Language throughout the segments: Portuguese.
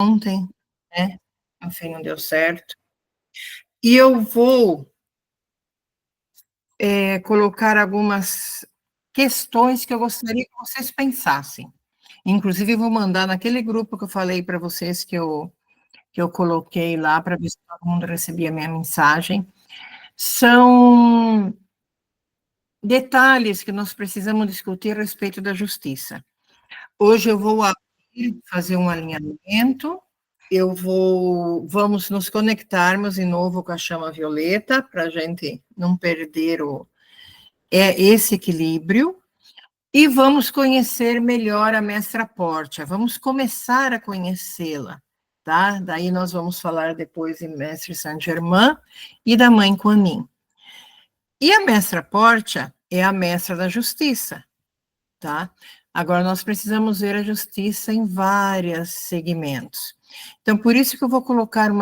ontem, né, enfim, não deu certo. E eu vou colocar algumas questões que eu gostaria que vocês pensassem. Inclusive, eu vou mandar naquele grupo que eu falei para vocês que eu coloquei lá para ver se todo mundo recebia a minha mensagem. São detalhes que nós precisamos discutir a respeito da justiça. Hoje eu vou abrir, fazer um alinhamento, vamos nos conectarmos de novo com a chama violeta, para a gente não perder esse equilíbrio, e vamos conhecer melhor a Mestra Pórtia, vamos começar a conhecê-la, tá? Daí nós vamos falar depois de Mestre Saint-Germain e da Mãe Kuan Yin. E a Mestra Pórtia é a mestra da justiça, tá? Agora, nós precisamos ver a justiça em vários segmentos. Então, por isso que eu vou colocar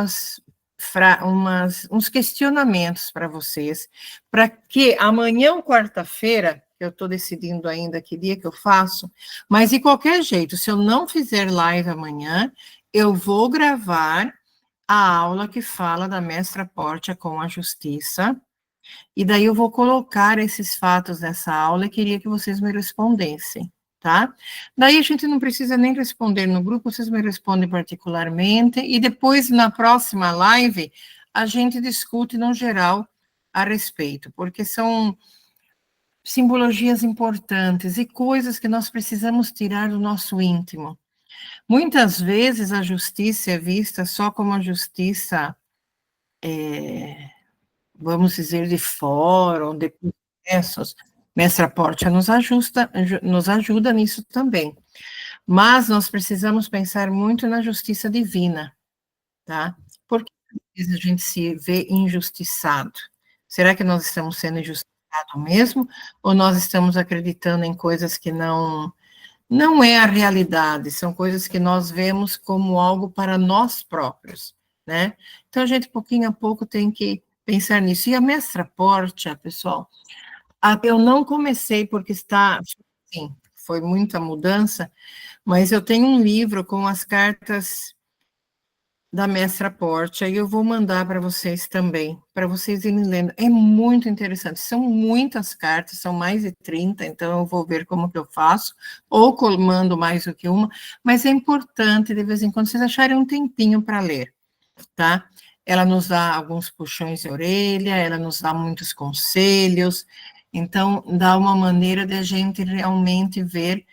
uns questionamentos para vocês, para que amanhã ou quarta-feira, eu estou decidindo ainda que dia que eu faço, mas de qualquer jeito, se eu não fizer live amanhã, eu vou gravar a aula que fala da Mestra Pórtia com a justiça, e daí eu vou colocar esses fatos nessa aula e queria que vocês me respondessem, tá? Daí a gente não precisa nem responder no grupo, vocês me respondem particularmente, e depois, na próxima live, a gente discute no geral a respeito, porque são simbologias importantes e coisas que nós precisamos tirar do nosso íntimo. Muitas vezes a justiça é vista só como a justiça vamos dizer, de fórum, de processos. Mestra Portia nos ajuda nisso também. Mas nós precisamos pensar muito na justiça divina, tá? Por que às vezes a gente se vê injustiçado? Será que nós estamos sendo injustiçados mesmo? Ou nós estamos acreditando em coisas que não é a realidade, são coisas que nós vemos como algo para nós próprios, né? Então, a gente, pouquinho a pouco, tem que pensar nisso. E a Mestra Portia, pessoal, eu não comecei porque sim, foi muita mudança, mas eu tenho um livro com as cartas da Mestra Portia, e eu vou mandar para vocês também, para vocês irem lendo. É muito interessante, são muitas cartas, são mais de 30, então eu vou ver como que eu faço, ou mando mais do que uma, mas é importante, de vez em quando, vocês acharem um tempinho para ler, tá? Ela nos dá alguns puxões de orelha, ela nos dá muitos conselhos, então dá uma maneira de a gente realmente ver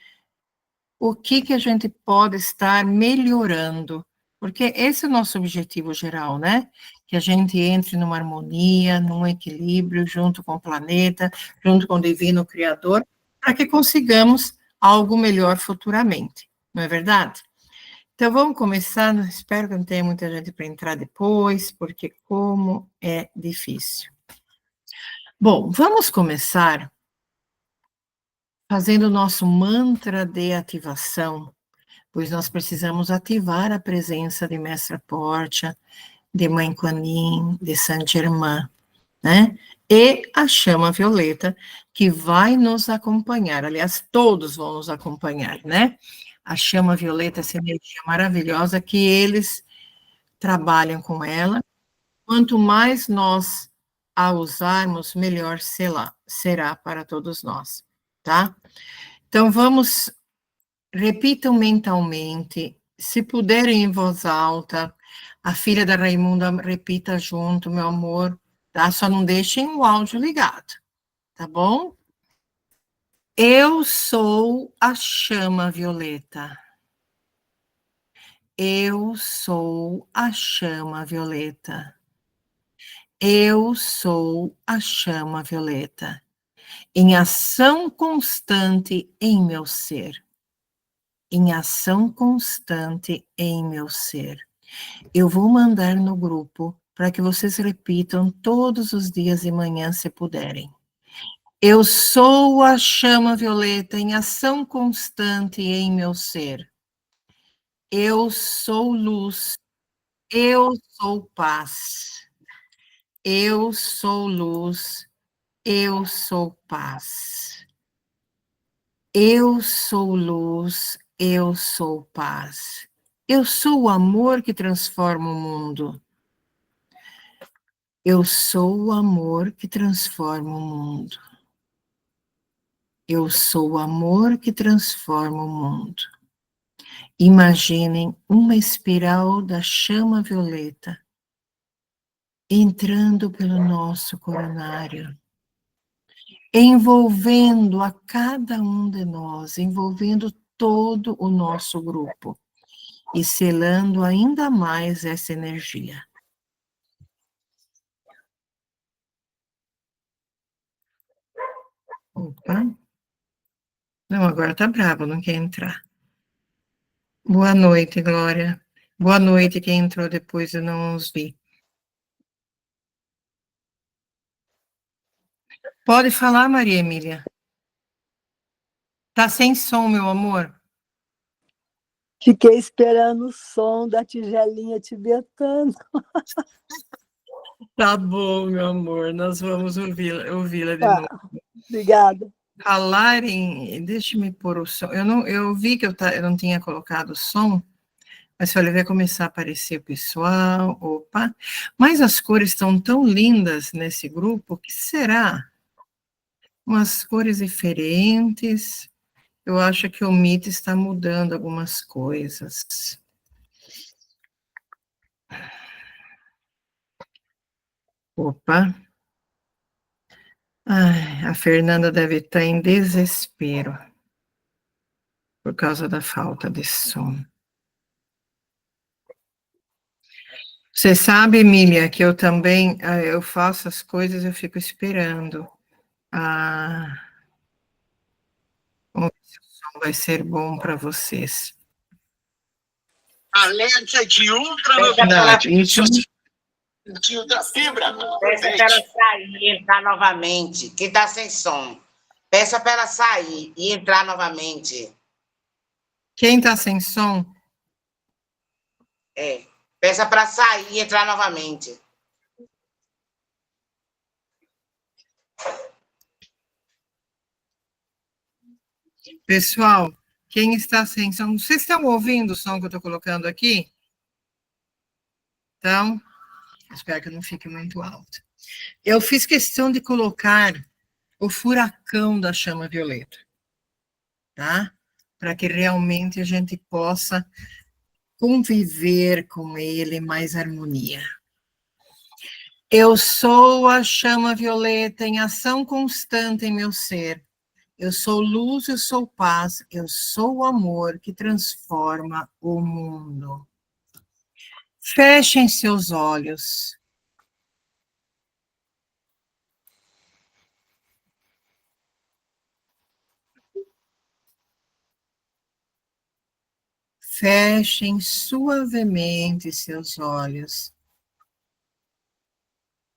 o que a gente pode estar melhorando, porque esse é o nosso objetivo geral, né? Que a gente entre numa harmonia, num equilíbrio, junto com o planeta, junto com o Divino Criador, para que consigamos algo melhor futuramente, não é verdade? Então, vamos começar, espero que não tenha muita gente para entrar depois, porque como é difícil. Bom, vamos começar fazendo o nosso mantra de ativação, pois nós precisamos ativar a presença de Mestra Portia, de Mãe Kuan Yin, de Saint-Germain, né? E a chama violeta, que vai nos acompanhar, aliás, todos vão nos acompanhar, né? A chama violeta, essa energia maravilhosa que eles trabalham com ela. Quanto mais nós a usarmos, melhor será para todos nós, tá? Então, repitam mentalmente, se puderem em voz alta, a filha da Raimunda repita junto, meu amor, tá? Só não deixem o áudio ligado, tá bom? Eu sou a chama violeta. Eu sou a chama violeta. Eu sou a chama violeta, em ação constante em meu ser. Em ação constante em meu ser. Eu vou mandar no grupo para que vocês repitam todos os dias de manhã, se puderem. Eu sou a chama violeta em ação constante em meu ser. Eu sou luz. Eu sou paz. Eu sou luz. Eu sou paz. Eu sou luz. Eu sou paz. Eu sou o amor que transforma o mundo. Eu sou o amor que transforma o mundo. Eu sou o amor que transforma o mundo. Imaginem uma espiral da chama violeta entrando pelo nosso coronário, envolvendo a cada um de nós, envolvendo todo o nosso grupo e selando ainda mais essa energia. Opa. Não, agora tá bravo, não quer entrar. Boa noite, Glória. Boa noite, quem entrou depois eu não os vi. Pode falar, Maria Emília. Tá sem som, meu amor. Fiquei esperando o som da tigelinha tibetana. Tá bom, meu amor, nós vamos ouvi-la de novo. Obrigada. Falarem, deixa-me pôr o som. Eu vi que eu não tinha colocado o som, mas falei, vai começar a aparecer o pessoal, opa. Mas as cores estão tão lindas nesse grupo, o que será? Umas cores diferentes. Eu acho que o Meet está mudando algumas coisas. Opa. Ai, a Fernanda deve estar em desespero por causa da falta de som. Você sabe, Emília, que eu também eu faço as coisas, eu fico esperando. Vamos ver se o som vai ser bom para vocês. Alerta de ultra Isso. de ultra fibra. Peça para ela sair e entrar novamente. Quem está sem som. Peça para ela sair e entrar novamente. Quem está sem som? É. Peça para sair e entrar novamente. Pessoal, quem está sem som? Vocês estão ouvindo o som que eu estou colocando aqui? Então, espero que não fique muito alto. Eu fiz questão de colocar o furacão da chama violeta, tá? Para que realmente a gente possa conviver com ele mais harmonia. Eu sou a chama violeta em ação constante em meu ser. Eu sou luz, eu sou paz, eu sou o amor que transforma o mundo. Fechem seus olhos. Fechem suavemente seus olhos.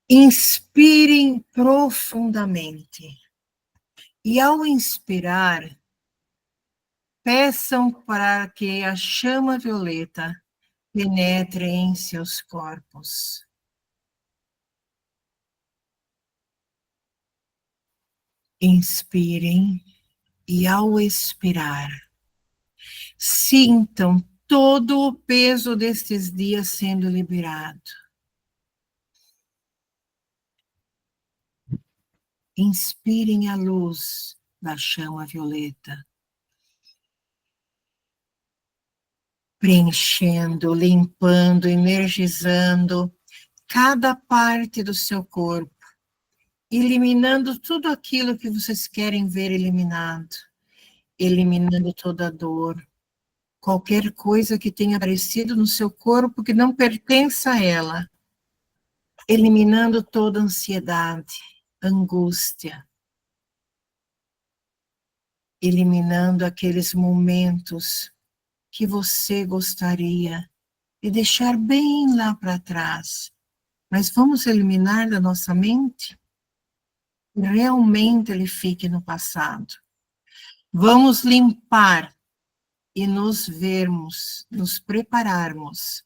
Inspirem profundamente. E ao inspirar, peçam para que a chama violeta penetre em seus corpos. Inspirem e ao expirar, sintam todo o peso destes dias sendo liberado. Inspirem a luz da chama violeta, preenchendo, limpando, energizando cada parte do seu corpo, eliminando tudo aquilo que vocês querem ver eliminado, eliminando toda a dor, qualquer coisa que tenha aparecido no seu corpo que não pertença a ela, eliminando toda ansiedade, angústia, eliminando aqueles momentos que você gostaria de deixar bem lá para trás. Mas vamos eliminar da nossa mente? Realmente ele fique no passado. Vamos limpar e nos vermos, nos prepararmos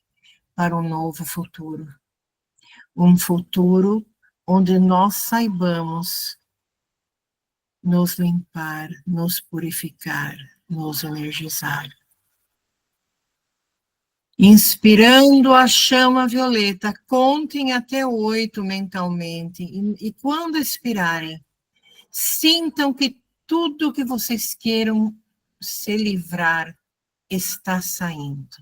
para um novo futuro. Um futuro onde nós saibamos nos limpar, nos purificar, nos energizar. Inspirando a chama violeta, contem até 8 mentalmente. E quando expirarem, sintam que tudo que vocês queiram se livrar está saindo.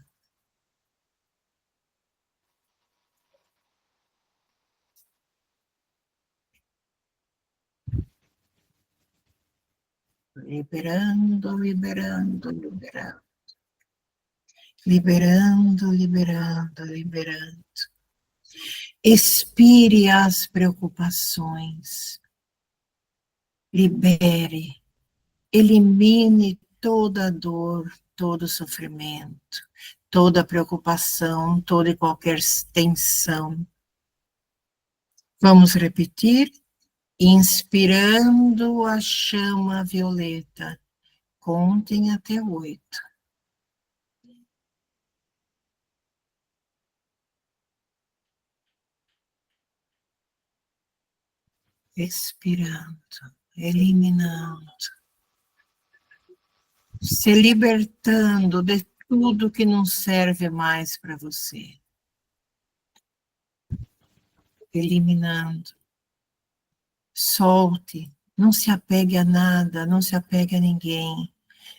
Liberando, liberando, liberando. Liberando, liberando, liberando. Expire as preocupações. Libere. Elimine toda a dor, todo o sofrimento, toda a preocupação, toda e qualquer tensão. Vamos repetir? Inspirando a chama violeta. Contem até 8. Expirando, eliminando. Se libertando de tudo que não serve mais para você. Eliminando. Solte, não se apegue a nada, não se apegue a ninguém.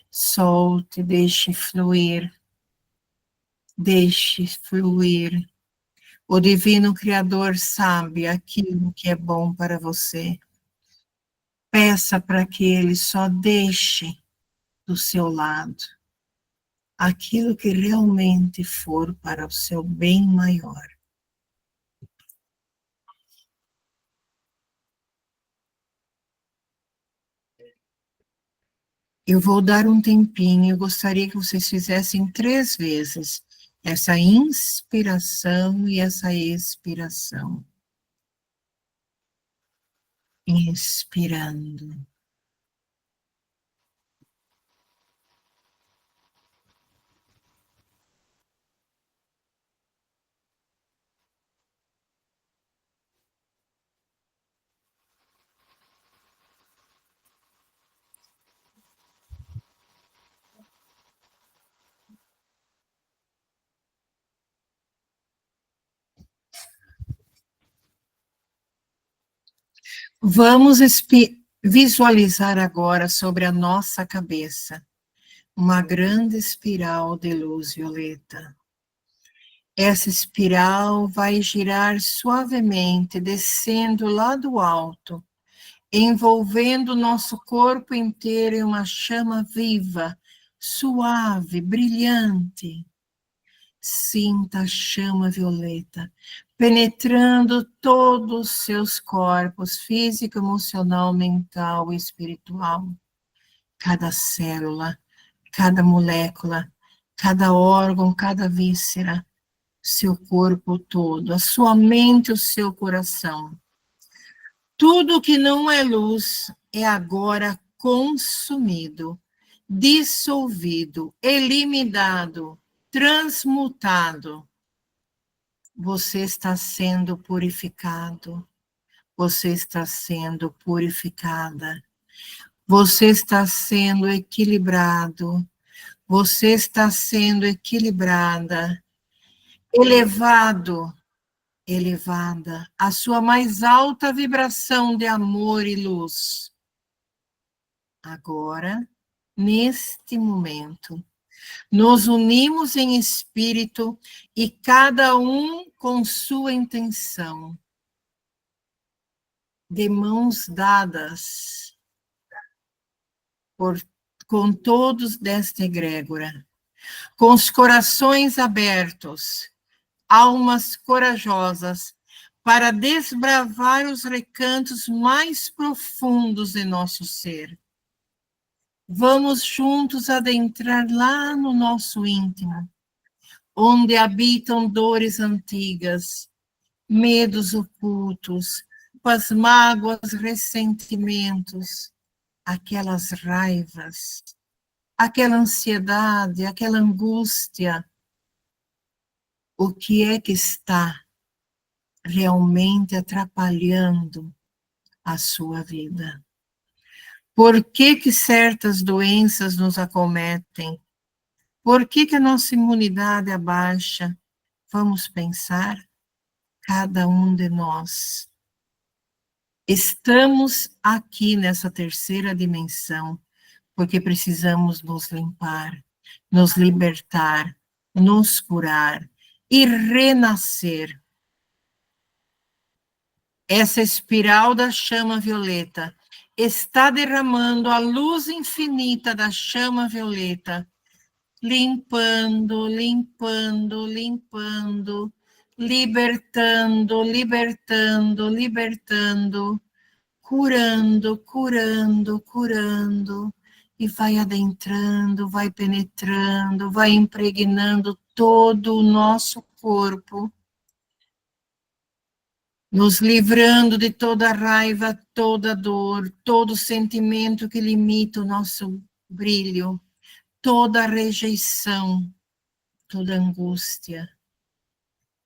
Solte, deixe fluir. Deixe fluir. O Divino Criador sabe aquilo que é bom para você. Peça para que Ele só deixe do seu lado aquilo que realmente for para o seu bem maior. Eu vou dar um tempinho, eu gostaria que vocês fizessem 3 vezes essa inspiração e essa expiração. Inspirando. Vamos visualizar agora sobre a nossa cabeça uma grande espiral de luz violeta. Essa espiral vai girar suavemente, descendo lá do alto, envolvendo o nosso corpo inteiro em uma chama viva, suave, brilhante. Sinta a chama violeta penetrando todos os seus corpos, físico, emocional, mental e espiritual. Cada célula, cada molécula, cada órgão, cada víscera, seu corpo todo, a sua mente, o seu coração. Tudo que não é luz é agora consumido, dissolvido, eliminado, transmutado. Você está sendo purificado. Você está sendo purificada. Você está sendo equilibrado. Você está sendo equilibrada. Elevado, elevada. A sua mais alta vibração de amor e luz. Agora, neste momento, nos unimos em espírito e cada um com sua intenção. De mãos dadas com todos desta egrégora, com os corações abertos, almas corajosas, para desbravar os recantos mais profundos de nosso ser. Vamos juntos adentrar lá no nosso íntimo, onde habitam dores antigas, medos ocultos, as mágoas, ressentimentos, aquelas raivas, aquela ansiedade, aquela angústia. O que é que está realmente atrapalhando a sua vida? Por que que certas doenças nos acometem? Por que a nossa imunidade abaixa? Vamos pensar, cada um de nós. Estamos aqui nessa terceira dimensão, porque precisamos nos limpar, nos libertar, nos curar e renascer. Essa espiral da chama violeta está derramando a luz infinita da chama violeta, limpando, limpando, limpando, libertando, libertando, libertando, curando, curando, curando, e vai adentrando, vai penetrando, vai impregnando todo o nosso corpo, nos livrando de toda raiva, toda dor, todo sentimento que limita o nosso brilho, toda rejeição, toda angústia.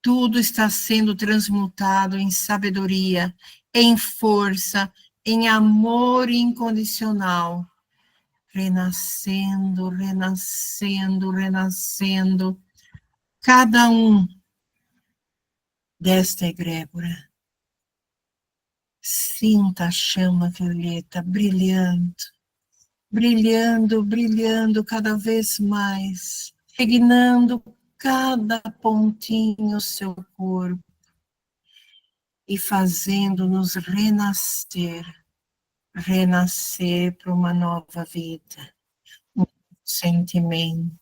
Tudo está sendo transmutado em sabedoria, em força, em amor incondicional, renascendo, renascendo, renascendo, cada um desta egrégora. Sinta a chama violeta brilhando, brilhando, brilhando cada vez mais, impregnando cada pontinho do seu corpo e fazendo-nos renascer, renascer para uma nova vida, um sentimento,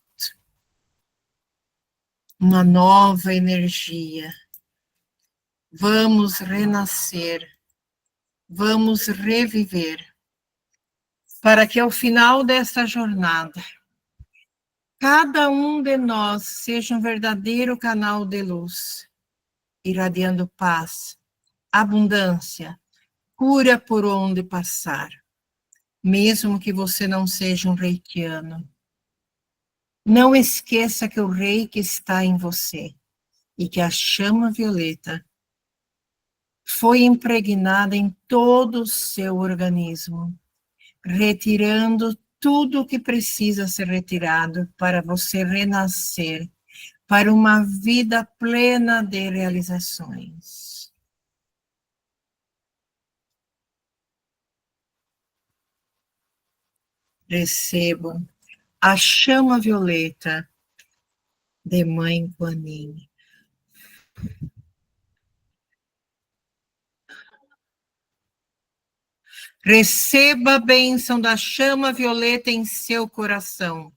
uma nova energia. Vamos renascer, vamos reviver, para que ao final desta jornada, cada um de nós seja um verdadeiro canal de luz, irradiando paz, abundância, cura por onde passar, mesmo que você não seja um reikiano. Não esqueça que o reiki está em você e que a chama violeta foi impregnada em todo o seu organismo, retirando tudo o que precisa ser retirado para você renascer para uma vida plena de realizações. Recebam a chama violeta de Mãe Kuan Yin. Receba a bênção da chama violeta em seu coração.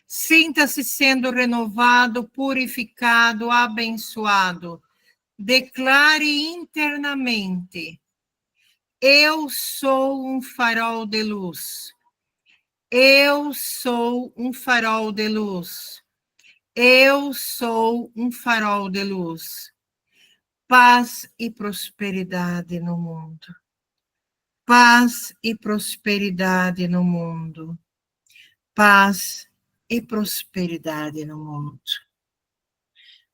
Sinta-se sendo renovado, purificado, abençoado. Declare internamente: eu sou um farol de luz. Eu sou um farol de luz. Eu sou um farol de luz. Paz e prosperidade no mundo. Paz e prosperidade no mundo. Paz e prosperidade no mundo.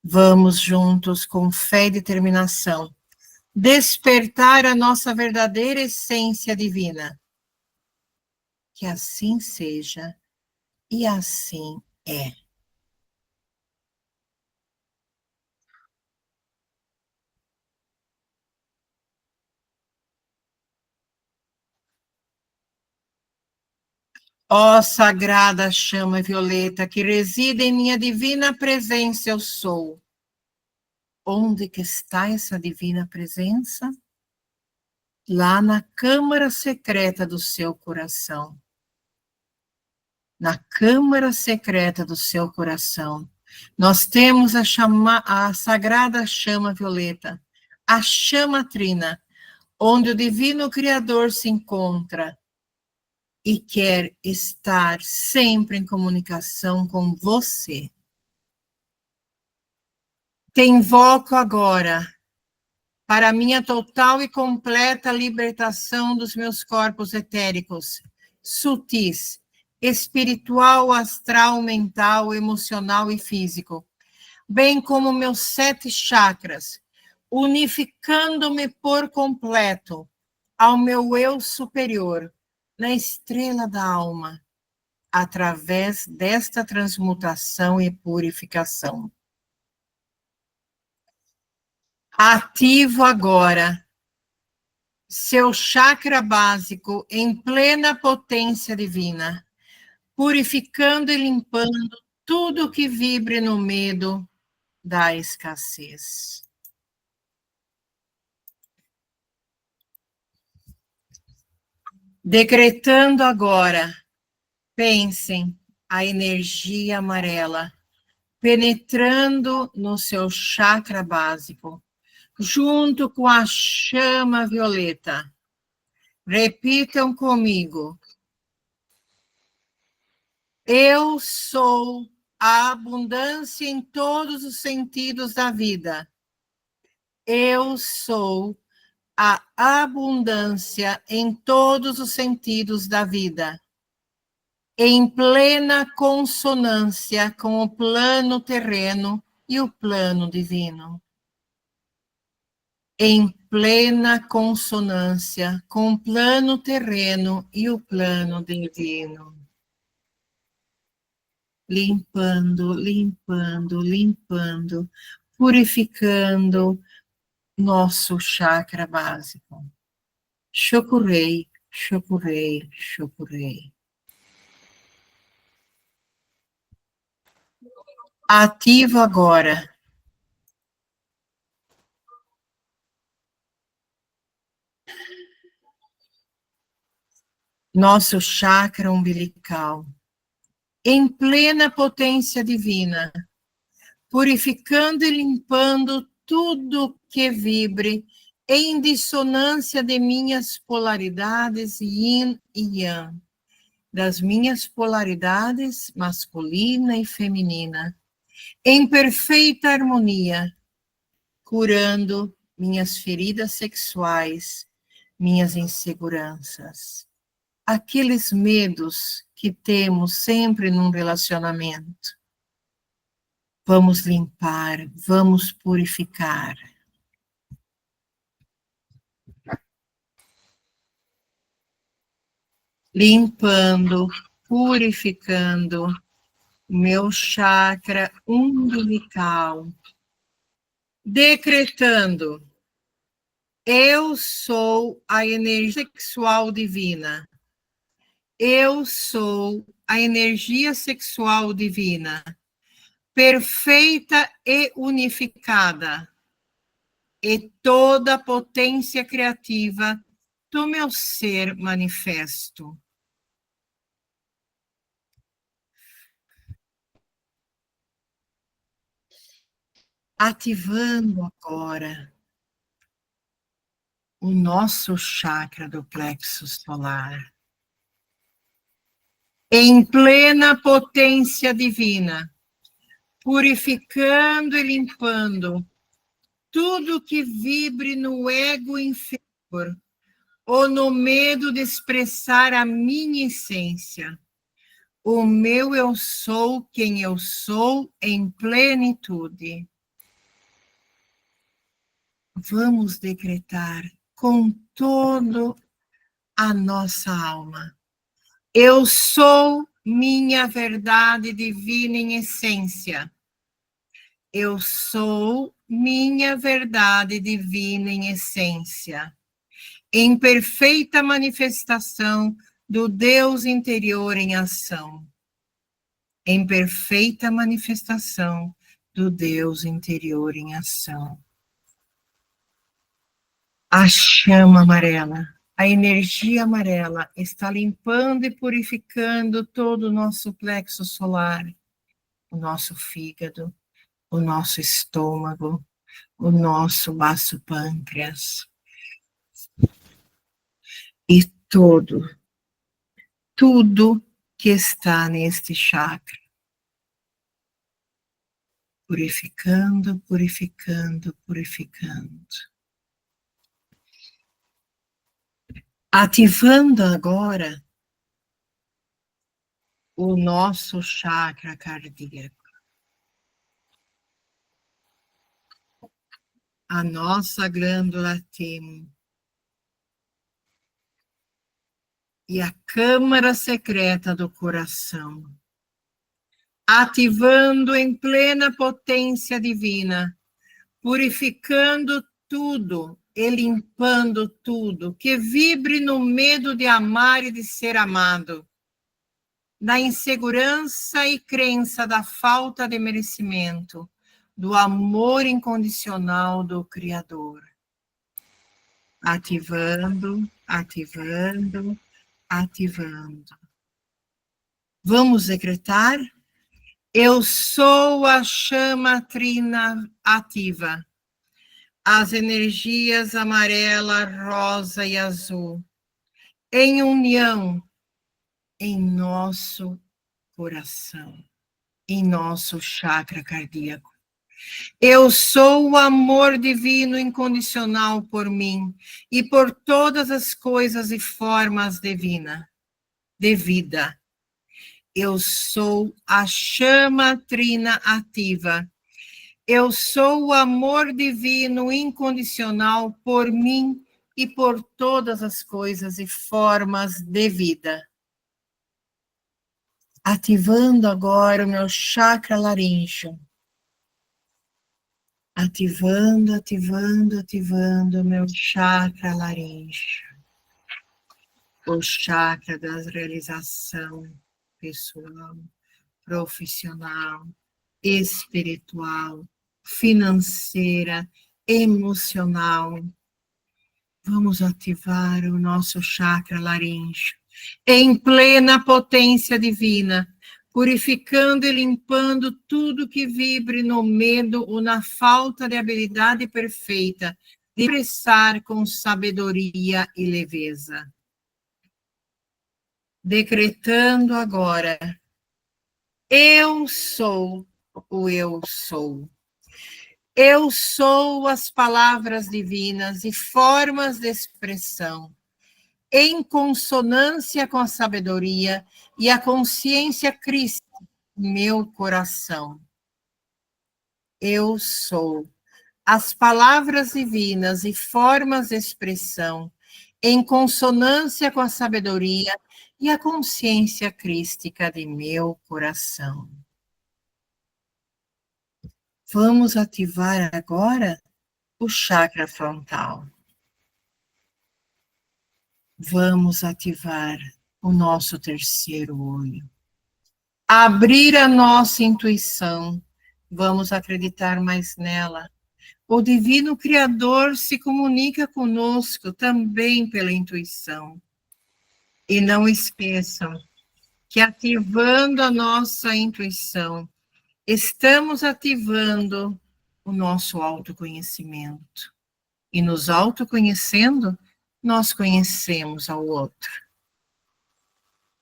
Vamos juntos, com fé e determinação, despertar a nossa verdadeira essência divina. Que assim seja e assim é. Ó sagrada chama violeta, que reside em minha divina presença, eu sou. Onde que está essa divina presença? Lá na câmara secreta do seu coração. Na câmara secreta do seu coração. Nós temos a sagrada chama violeta, a chama trina, onde o divino Criador se encontra e quer estar sempre em comunicação com você. Te invoco agora para a minha total e completa libertação dos meus corpos etéricos, sutis, espiritual, astral, mental, emocional e físico, bem como meus 7 chakras, unificando-me por completo ao meu eu superior, na estrela da alma, através desta transmutação e purificação. Ativo agora seu chakra básico em plena potência divina, purificando e limpando tudo que vibre no medo da escassez. Decretando agora, pensem a energia amarela penetrando no seu chakra básico, junto com a chama violeta. Repitam comigo. Eu sou a abundância em todos os sentidos da vida. Eu sou a abundância em todos os sentidos da vida, em plena consonância com o plano terreno e o plano divino. Em plena consonância com o plano terreno e o plano divino. Limpando, limpando, limpando, purificando nosso chakra básico. Chokurei, chokurei, chokurei. Ativo agora nosso chakra umbilical, em plena potência divina, purificando e limpando tudo que vibre em dissonância de minhas polaridades yin e yang, das minhas polaridades masculina e feminina, em perfeita harmonia, curando minhas feridas sexuais, minhas inseguranças, aqueles medos que temos sempre num relacionamento. Vamos limpar, vamos purificar. Limpando, purificando meu chakra umbilical. Decretando, eu sou a energia sexual divina. Eu sou a energia sexual divina, perfeita e unificada, e toda a potência criativa do meu ser manifesto. Ativando agora o nosso chakra do plexo solar, em plena potência divina, purificando e limpando tudo que vibre no ego inferior ou no medo de expressar a minha essência. O meu eu sou quem eu sou em plenitude. Vamos decretar com todo a nossa alma. Eu sou minha verdade divina em essência. Eu sou minha verdade divina em essência, em perfeita manifestação do Deus interior em ação. Em perfeita manifestação do Deus interior em ação. A chama amarela, a energia amarela está limpando e purificando todo o nosso plexo solar, o nosso fígado, o nosso estômago, o nosso baço pâncreas. E tudo que está neste chakra. Purificando, purificando, purificando. Ativando agora o nosso chakra cardíaco. A nossa glândula timo. e a câmara secreta do coração, ativando em plena potência divina, purificando tudo e limpando tudo que vibre no medo de amar e de ser amado, na insegurança e crença da falta de merecimento, do amor incondicional do Criador. Ativando, ativando, ativando. Vamos decretar? Eu sou a chama trina ativa, as energias amarela, rosa e azul, em união em nosso coração, em nosso chakra cardíaco. Eu sou o amor divino incondicional por mim e por todas as coisas e formas de vida. Eu sou a chama trina ativa. Eu sou o amor divino incondicional por mim e por todas as coisas e formas de vida. Ativando agora o meu chakra laríngeo. Ativando, ativando, ativando o meu chakra laríngeo. O chakra da realização pessoal, profissional, espiritual, financeira, emocional. Vamos ativar o nosso chakra laríngeo em plena potência divina, purificando e limpando tudo que vibre no medo ou na falta de habilidade perfeita de expressar com sabedoria e leveza. Decretando agora, eu sou o eu sou. Eu sou as palavras divinas e formas de expressão, em consonância com a sabedoria e a consciência crística do meu coração. Eu sou as palavras divinas e formas de expressão, em consonância com a sabedoria e a consciência crística de meu coração. Vamos ativar agora o chakra frontal. Vamos ativar o nosso terceiro olho. Abrir a nossa intuição. Vamos acreditar mais nela. O Divino Criador se comunica conosco também pela intuição. E não esqueçam que ativando a nossa intuição, estamos ativando o nosso autoconhecimento. E nos autoconhecendo, nós conhecemos ao outro.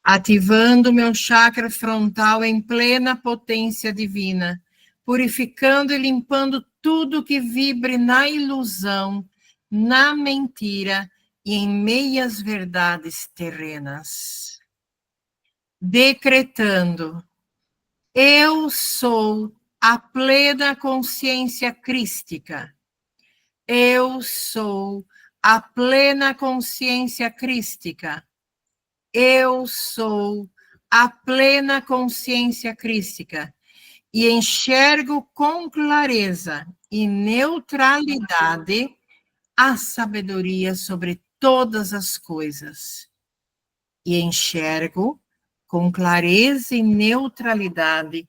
Ativando meu chakra frontal em plena potência divina, purificando e limpando tudo que vibre na ilusão, na mentira e em meias verdades terrenas. Decretando, eu sou a plena consciência crística. Eu sou a plena consciência crística. Eu sou a plena consciência crística e enxergo com clareza e neutralidade a sabedoria sobre todas as coisas. E enxergo com clareza e neutralidade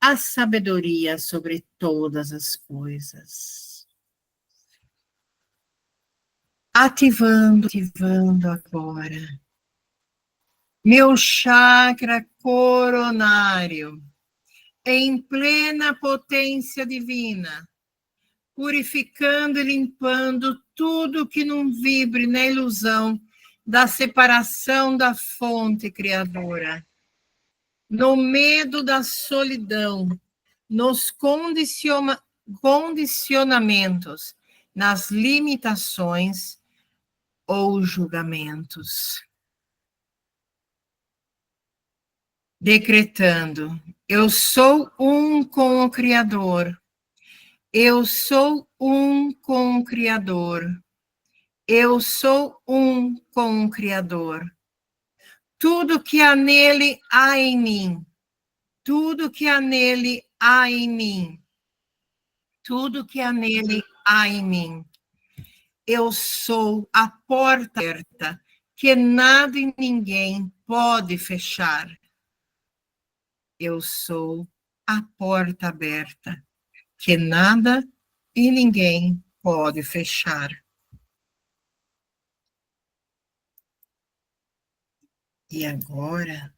a sabedoria sobre todas as coisas. Ativando agora meu chakra coronário, em plena potência divina, purificando e limpando tudo que não vibre na ilusão da separação da fonte criadora, no medo da solidão, nos condicionamentos, nas limitações ou julgamentos. Decretando, eu sou um com o Criador. Eu sou um com o Criador. Eu sou um com o Criador. Tudo que há nele há em mim. Tudo que há nele há em mim. Tudo que há nele há em mim. Eu sou a porta aberta que nada e ninguém pode fechar. Eu sou a porta aberta que nada e ninguém pode fechar. E agora,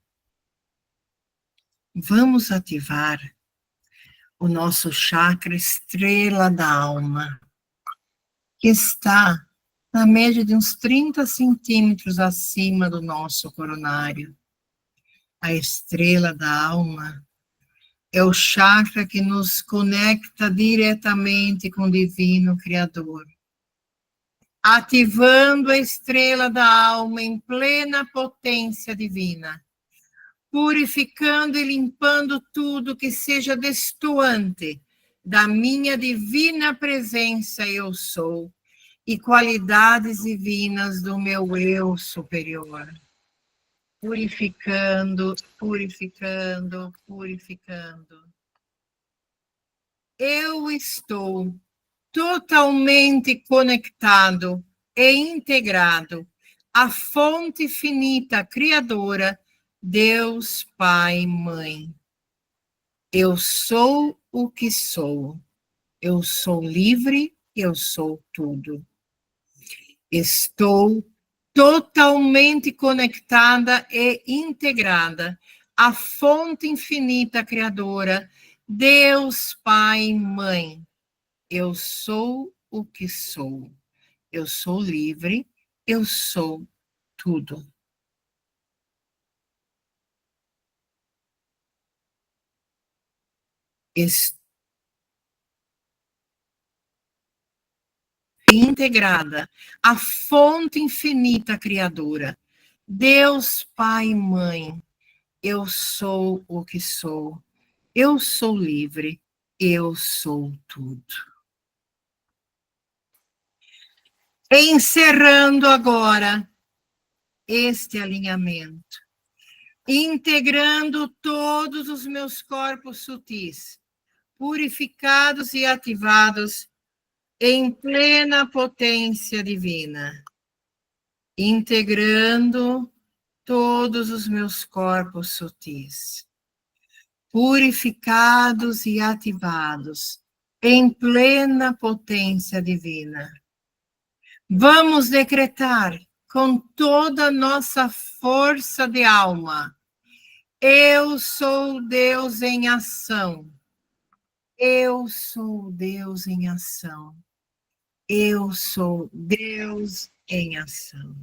vamos ativar o nosso chakra estrela da alma, que está na média de uns 30 centímetros acima do nosso coronário. A estrela da alma é o chakra que nos conecta diretamente com o Divino Criador. Ativando a estrela da alma em plena potência divina, purificando e limpando tudo que seja destoante da minha divina presença eu sou e qualidades divinas do meu eu superior. Purificando, purificando, purificando. Eu estou totalmente conectado e integrado à fonte finita criadora, Deus Pai Mãe. Eu sou o que sou. Eu sou livre, eu sou tudo. Estou totalmente conectada e integrada à fonte infinita criadora, Deus Pai Mãe. Eu sou o que sou. Eu sou livre, eu sou tudo. Estou integrada à fonte infinita criadora, Deus Pai e Mãe. Eu sou o que sou. Eu sou livre, eu sou tudo. Encerrando agora este alinhamento, integrando todos os meus corpos sutis, purificados e ativados em plena potência divina, integrando todos os meus corpos sutis, purificados e ativados em plena potência divina. Vamos decretar com toda a nossa força de alma: eu sou Deus em ação. Eu sou Deus em ação. Eu sou Deus em ação.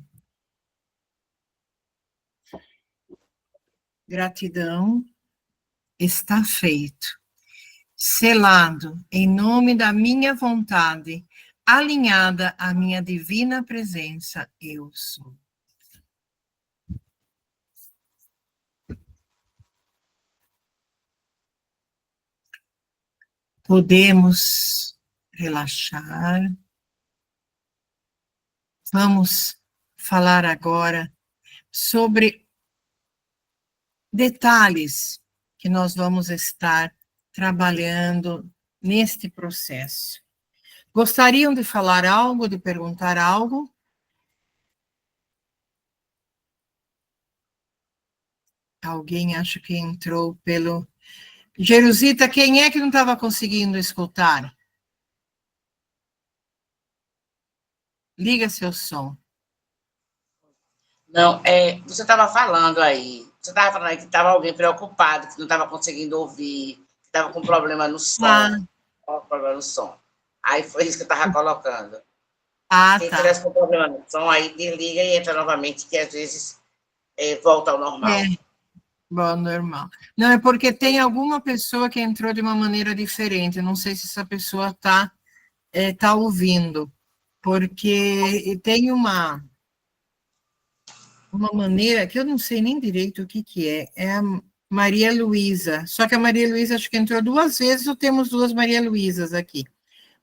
Gratidão, está feito. Selado em nome da minha vontade, alinhada à minha divina presença, eu sou. Podemos relaxar. Vamos falar agora sobre detalhes que nós vamos estar trabalhando neste processo. Gostariam de falar algo, de perguntar algo? Alguém acha que entrou pelo... Jerusita, quem é que não estava conseguindo escutar? Liga seu som. Não, você estava falando aí. Você estava falando aí que estava alguém preocupado, que não estava conseguindo ouvir, que estava com problema no som. Problema no som. Aí foi isso que eu estava colocando. Quem tivesse com problema no som, aí desliga e entra novamente, que às vezes volta ao normal. Bom, normal. Não, é porque tem alguma pessoa que entrou de uma maneira diferente. Eu não sei se essa pessoa está ouvindo, porque tem uma maneira que eu não sei nem direito o que é. É a Maria Luísa. Só que a Maria Luísa acho que entrou 2 vezes, ou temos 2 Maria Luísas aqui.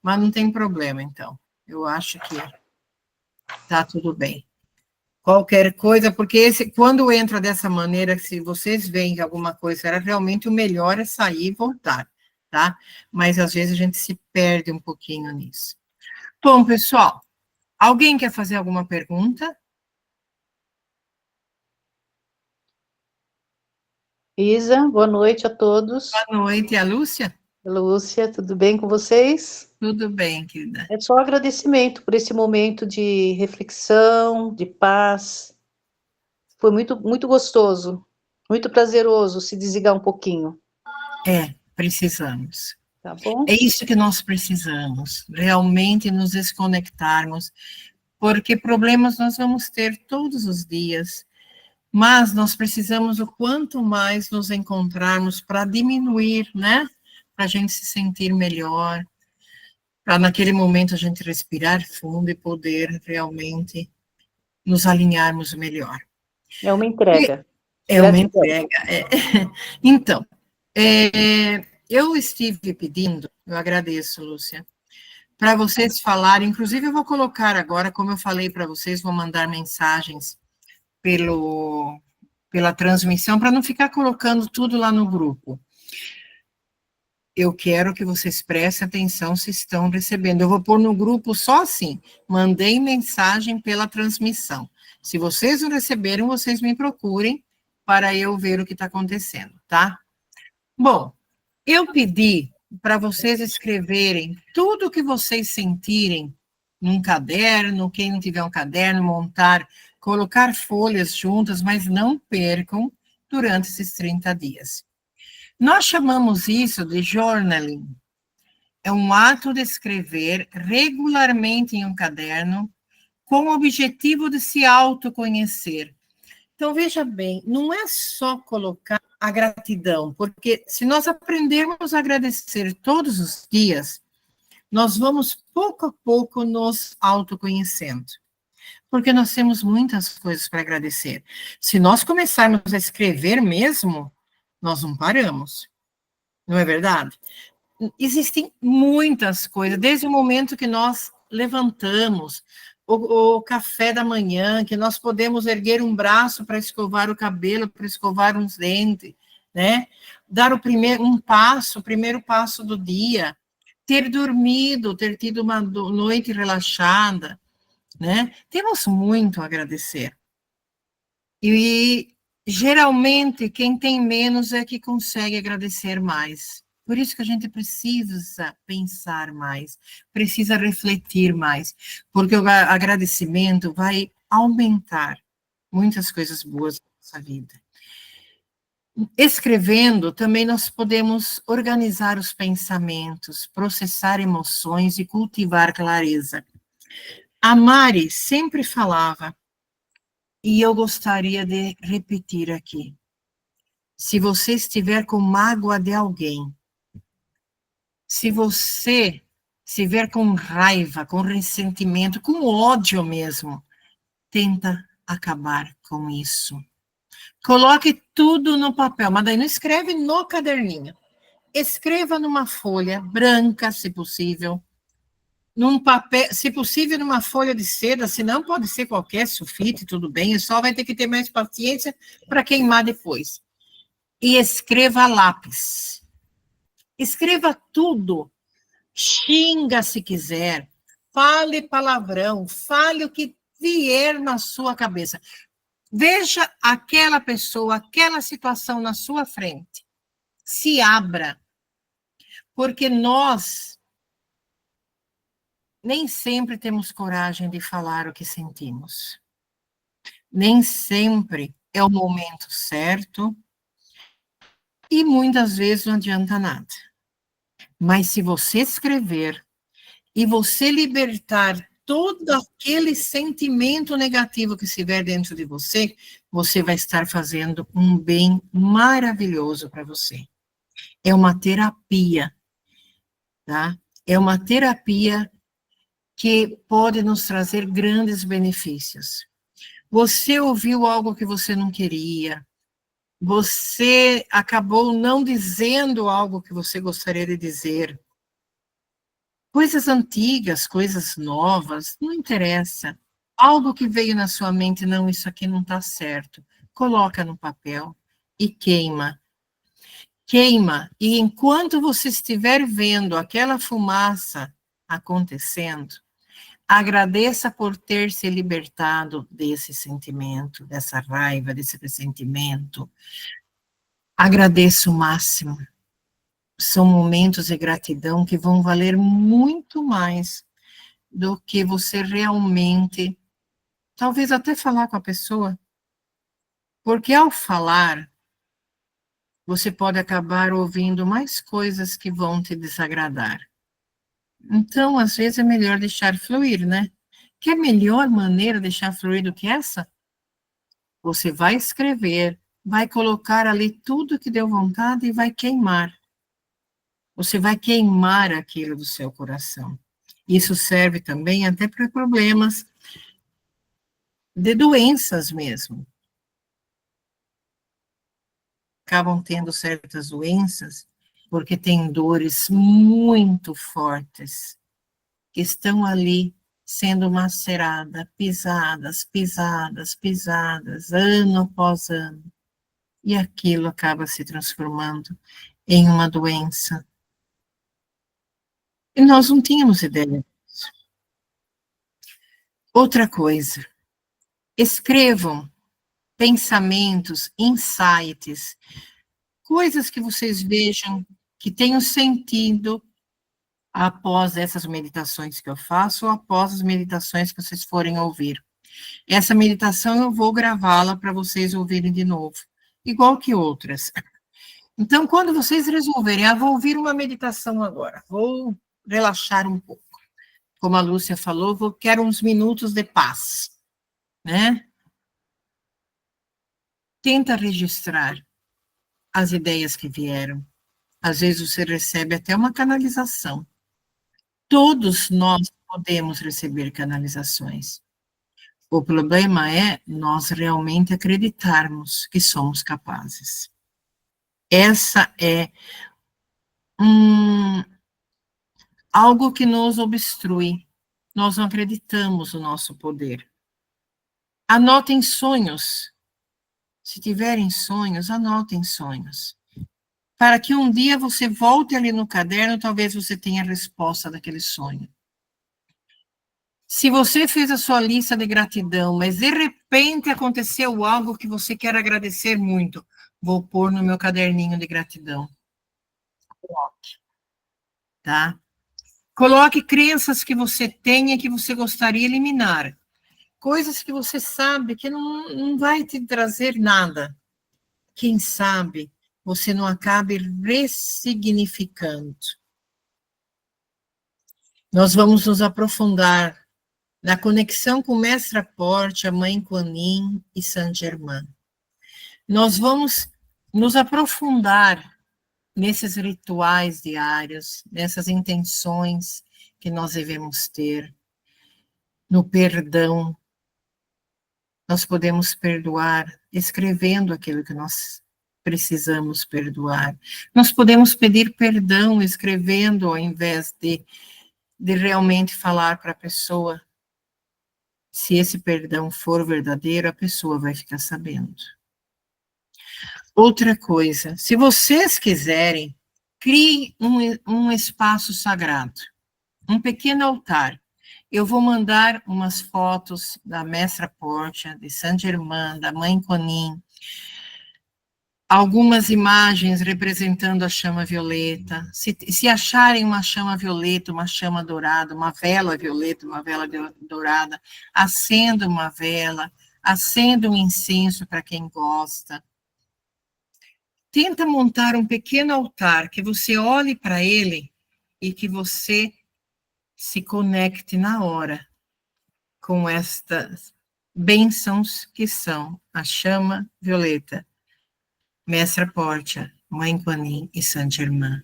Mas não tem problema, então. Eu acho que está tudo bem. Qualquer coisa, porque quando entra dessa maneira, se vocês veem que alguma coisa era realmente o melhor é sair e voltar, tá? Mas às vezes a gente se perde um pouquinho nisso. Bom, pessoal, alguém quer fazer alguma pergunta? Isa, boa noite a todos. Boa noite, a Lúcia? Lúcia, tudo bem com vocês? Tudo bem, querida. É só agradecimento por esse momento de reflexão, de paz. Foi muito, muito gostoso, muito prazeroso se desligar um pouquinho. Precisamos. Tá bom? É isso que nós precisamos, realmente nos desconectarmos, porque problemas nós vamos ter todos os dias, mas nós precisamos o quanto mais nos encontrarmos para diminuir, né? Para a gente se sentir melhor, para naquele momento a gente respirar fundo e poder realmente nos alinharmos melhor. É uma entrega. É uma entrega. Então, eu estive pedindo, eu agradeço, Lúcia, para vocês falarem, inclusive eu vou colocar agora, como eu falei para vocês, vou mandar mensagens pela transmissão, para não ficar colocando tudo lá no grupo. Eu quero que vocês prestem atenção se estão recebendo. Eu vou pôr no grupo só assim, mandei mensagem pela transmissão. Se vocês não receberam, vocês me procurem para eu ver o que está acontecendo, tá? Bom, eu pedi para vocês escreverem tudo o que vocês sentirem num caderno, quem não tiver um caderno, montar, colocar folhas juntas, mas não percam durante esses 30 dias. Nós chamamos isso de journaling. É um ato de escrever regularmente em um caderno com o objetivo de se autoconhecer. Então, veja bem, não é só colocar a gratidão, porque se nós aprendermos a agradecer todos os dias, nós vamos pouco a pouco nos autoconhecendo, porque nós temos muitas coisas para agradecer. Se nós começarmos a escrever mesmo, nós não paramos, não é verdade? Existem muitas coisas, desde o momento que nós levantamos, o café da manhã, que nós podemos erguer um braço para escovar o cabelo, para escovar uns dentes, né? Dar o primeiro passo do dia, ter dormido, ter tido uma noite relaxada, né? Temos muito a agradecer. E geralmente quem tem menos é que consegue agradecer mais. Por isso que a gente precisa pensar mais, precisa refletir mais, porque o agradecimento vai aumentar muitas coisas boas na nossa vida. Escrevendo, também nós podemos organizar os pensamentos, processar emoções e cultivar clareza. A Mari sempre falava, e eu gostaria de repetir aqui, se você estiver com mágoa de alguém, se você estiver com raiva, com ressentimento, com ódio mesmo, tenta acabar com isso. Coloque tudo no papel, mas daí não escreve no caderninho. Escreva numa folha branca, se possível, num papel, se possível, numa folha de seda, se não pode ser qualquer sulfite, tudo bem, só vai ter que ter mais paciência para queimar depois. E escreva a lápis. Escreva tudo, xinga se quiser, fale palavrão, fale o que vier na sua cabeça. Veja aquela pessoa, aquela situação na sua frente. Se abra, porque nós nem sempre temos coragem de falar o que sentimos. Nem sempre é o momento certo e muitas vezes não adianta nada. Mas se você escrever e você libertar todo aquele sentimento negativo que estiver dentro de você, você vai estar fazendo um bem maravilhoso para você. É uma terapia, tá? É uma terapia que pode nos trazer grandes benefícios. Você ouviu algo que você não queria, você acabou não dizendo algo que você gostaria de dizer. Coisas antigas, coisas novas, não interessa. algo que veio na sua mente, não, isso aqui não está certo, coloca no papel e queima. Queima, e enquanto você estiver vendo aquela fumaça acontecendo, agradeça por ter se libertado desse sentimento, dessa raiva, desse ressentimento. Agradeça o máximo. São momentos de gratidão que vão valer muito mais do que você realmente, talvez até falar com a pessoa, porque ao falar, você pode acabar ouvindo mais coisas que vão te desagradar. Então, às vezes é melhor deixar fluir, né? Que melhor maneira de deixar fluir do que essa? Você vai escrever, vai colocar ali tudo que deu vontade e vai queimar. Você vai queimar aquilo do seu coração. Isso serve também até para problemas de doenças mesmo. Acabam tendo certas doenças porque têm dores muito fortes que estão ali sendo maceradas, pisadas, ano após ano. E aquilo acaba se transformando em uma doença. E nós não tínhamos ideia disso. Outra coisa, escrevam pensamentos, insights, coisas que vocês vejam que tenham sentido após essas meditações que eu faço, ou após as meditações que vocês forem ouvir. Essa meditação eu vou gravá-la para vocês ouvirem de novo, igual que outras. Então, quando vocês resolverem, vou ouvir uma meditação agora, vou relaxar um pouco. Como a Lúcia falou, quero uns minutos de paz, né? Tenta registrar as ideias que vieram. Às vezes você recebe até uma canalização. Todos nós podemos receber canalizações. O problema é nós realmente acreditarmos que somos capazes. Essa é algo que nos obstrui. Nós não acreditamos no nosso poder. Anotem sonhos. Se tiverem sonhos, anotem sonhos. Para que um dia você volte ali no caderno, talvez você tenha a resposta daquele sonho. Se você fez a sua lista de gratidão, mas de repente aconteceu algo que você quer agradecer muito, vou pôr no meu caderninho de gratidão. Coloque. Tá? Coloque crenças que você tenha que você gostaria de eliminar. Coisas que você sabe que não vai te trazer nada. Quem sabe você não acabe ressignificando. Nós vamos nos aprofundar na conexão com Mestre Aporte, a Mãe Kuan Yin e Saint Germain. Nós vamos nos aprofundar nesses rituais diários, nessas intenções que nós devemos ter, no perdão. Nós podemos perdoar escrevendo aquilo que nós precisamos perdoar. Nós podemos pedir perdão escrevendo ao invés de realmente falar para a pessoa. Se esse perdão for verdadeiro, a pessoa vai ficar sabendo. Outra coisa, se vocês quiserem, crie um espaço sagrado, um pequeno altar. Eu vou mandar umas fotos da Mestra Portia, de Saint Germain, da Mãe Kuan Yin, algumas imagens representando a chama violeta. Se acharem uma chama violeta, uma chama dourada, uma vela violeta, uma vela dourada, acenda uma vela, acenda um incenso para quem gosta. Tenta montar um pequeno altar, que você olhe para ele e que você se conecte na hora com estas bênçãos que são a chama violeta, Mestra Portia, Mãe Kuan Yin e Saint Germain.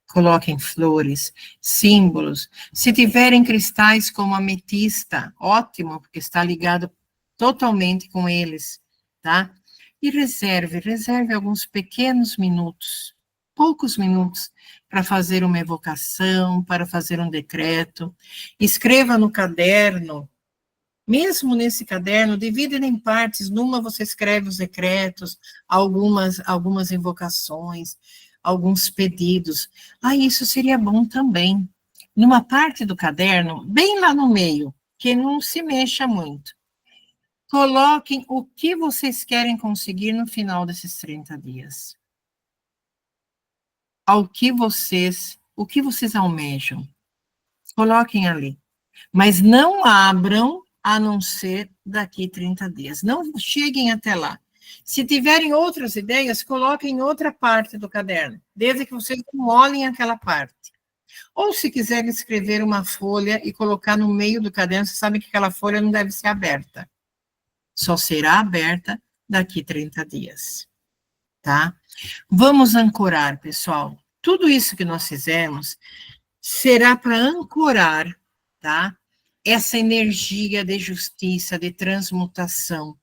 Coloquem flores, símbolos. Se tiverem cristais como ametista, ótimo, porque está ligado totalmente com eles, tá? E reserve alguns pequenos minutos, poucos minutos, para fazer uma evocação, para fazer um decreto. Escreva no caderno Mesmo nesse caderno, divide ele em partes. Numa você escreve os decretos, algumas invocações, alguns pedidos. Isso seria bom também. Numa parte do caderno, bem lá no meio, que não se mexa muito, coloquem o que vocês querem conseguir no final desses 30 dias. O que vocês almejam. Coloquem ali. Mas não abram a não ser daqui 30 dias. Não cheguem até lá. Se tiverem outras ideias, coloquem em outra parte do caderno, desde que vocês não olhem aquela parte. Ou se quiserem escrever uma folha e colocar no meio do caderno, você sabe que aquela folha não deve ser aberta. Só será aberta daqui 30 dias. Tá? Vamos ancorar, pessoal. Tudo isso que nós fizemos será para ancorar, tá? Essa energia de justiça, de transmutação,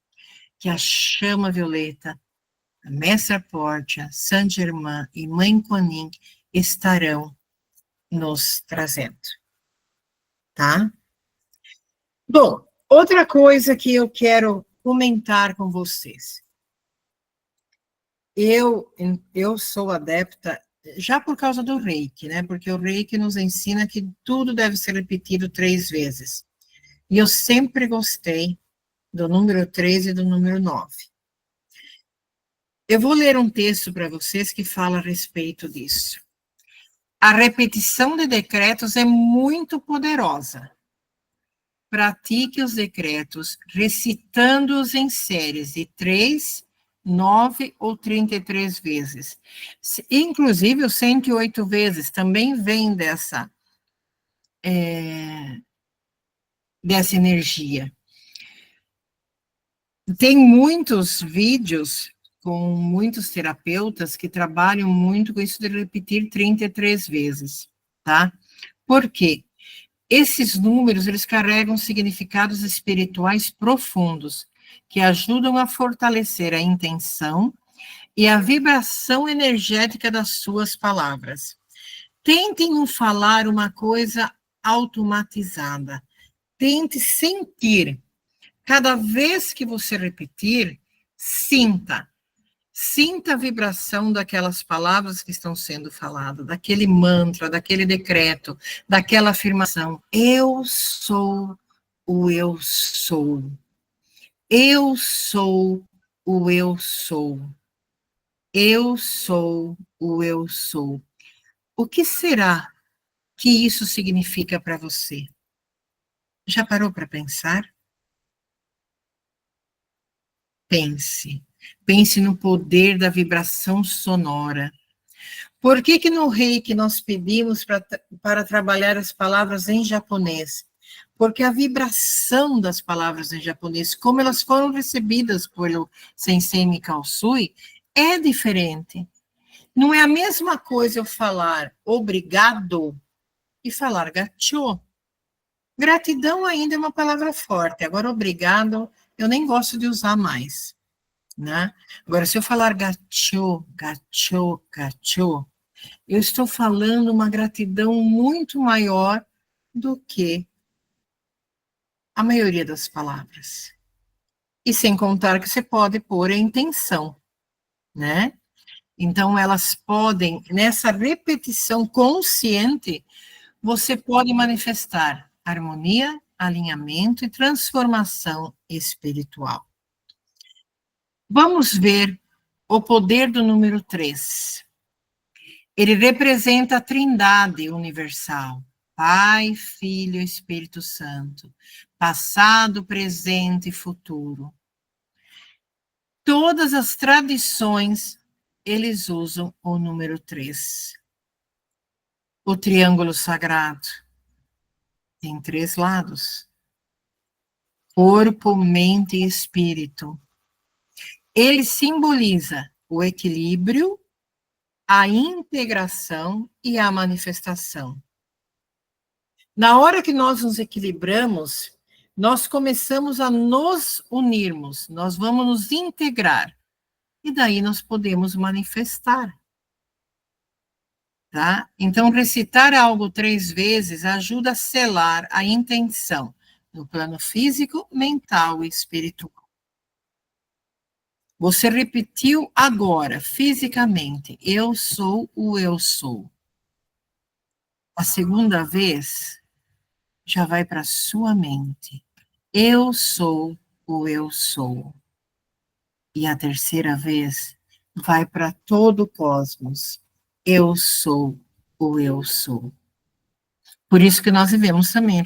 que a chama violeta, a Mestra Portia, Saint Germain e Mãe Kuan Yin estarão nos trazendo, tá? Bom, outra coisa que eu quero comentar com vocês. Eu sou adepta, já por causa do Reiki, né? Porque o Reiki nos ensina que tudo deve ser repetido 3 vezes. E eu sempre gostei do número 3 e do número 9. Eu vou ler um texto para vocês que fala a respeito disso. A repetição de decretos é muito poderosa. Pratique os decretos recitando-os em séries de 3, 9 ou 33 vezes. Inclusive, os 108 vezes também vem dessa energia. Tem muitos vídeos com muitos terapeutas que trabalham muito com isso de repetir 33 vezes, tá? Por quê? Esses números, eles carregam significados espirituais profundos, que ajudam a fortalecer a intenção e a vibração energética das suas palavras. Tentem não falar uma coisa automatizada. Tente sentir. Cada vez que você repetir, sinta. Sinta a vibração daquelas palavras que estão sendo faladas, daquele mantra, daquele decreto, daquela afirmação. Eu sou o eu sou. Eu sou o eu sou. Eu sou o eu sou. O que será que isso significa para você? Já parou para pensar? Pense. Pense no poder da vibração sonora. Por que no Reiki nós pedimos para trabalhar as palavras em japonês? Porque a vibração das palavras em japonês, como elas foram recebidas pelo Sensei Mikao Usui, é diferente. Não é a mesma coisa eu falar obrigado e falar gacho. Gratidão ainda é uma palavra forte. Agora, obrigado, eu nem gosto de usar mais. Né? Agora, se eu falar gacho, gacho, gacho, eu estou falando uma gratidão muito maior do que a maioria das palavras. E sem contar que você pode pôr a intenção, né? Então, elas podem, nessa repetição consciente, você pode manifestar harmonia, alinhamento e transformação espiritual. Vamos ver o poder do número 3. Ele representa a Trindade universal, Pai, Filho e Espírito Santo, passado, presente e futuro. Todas as tradições, eles usam o número 3. O triângulo sagrado tem 3 lados: corpo, mente e espírito. Ele simboliza o equilíbrio, a integração e a manifestação. Na hora que nós nos equilibramos, nós começamos a nos unirmos, nós vamos nos integrar. E daí nós podemos manifestar. Tá? Então, recitar algo 3 vezes ajuda a selar a intenção no plano físico, mental e espiritual. Você repetiu agora, fisicamente, eu sou o eu sou. A segunda vez, já vai para a sua mente. Eu sou o eu sou. E a terceira vez, vai para todo o cosmos. Eu sou o eu sou. Por isso que nós devemos também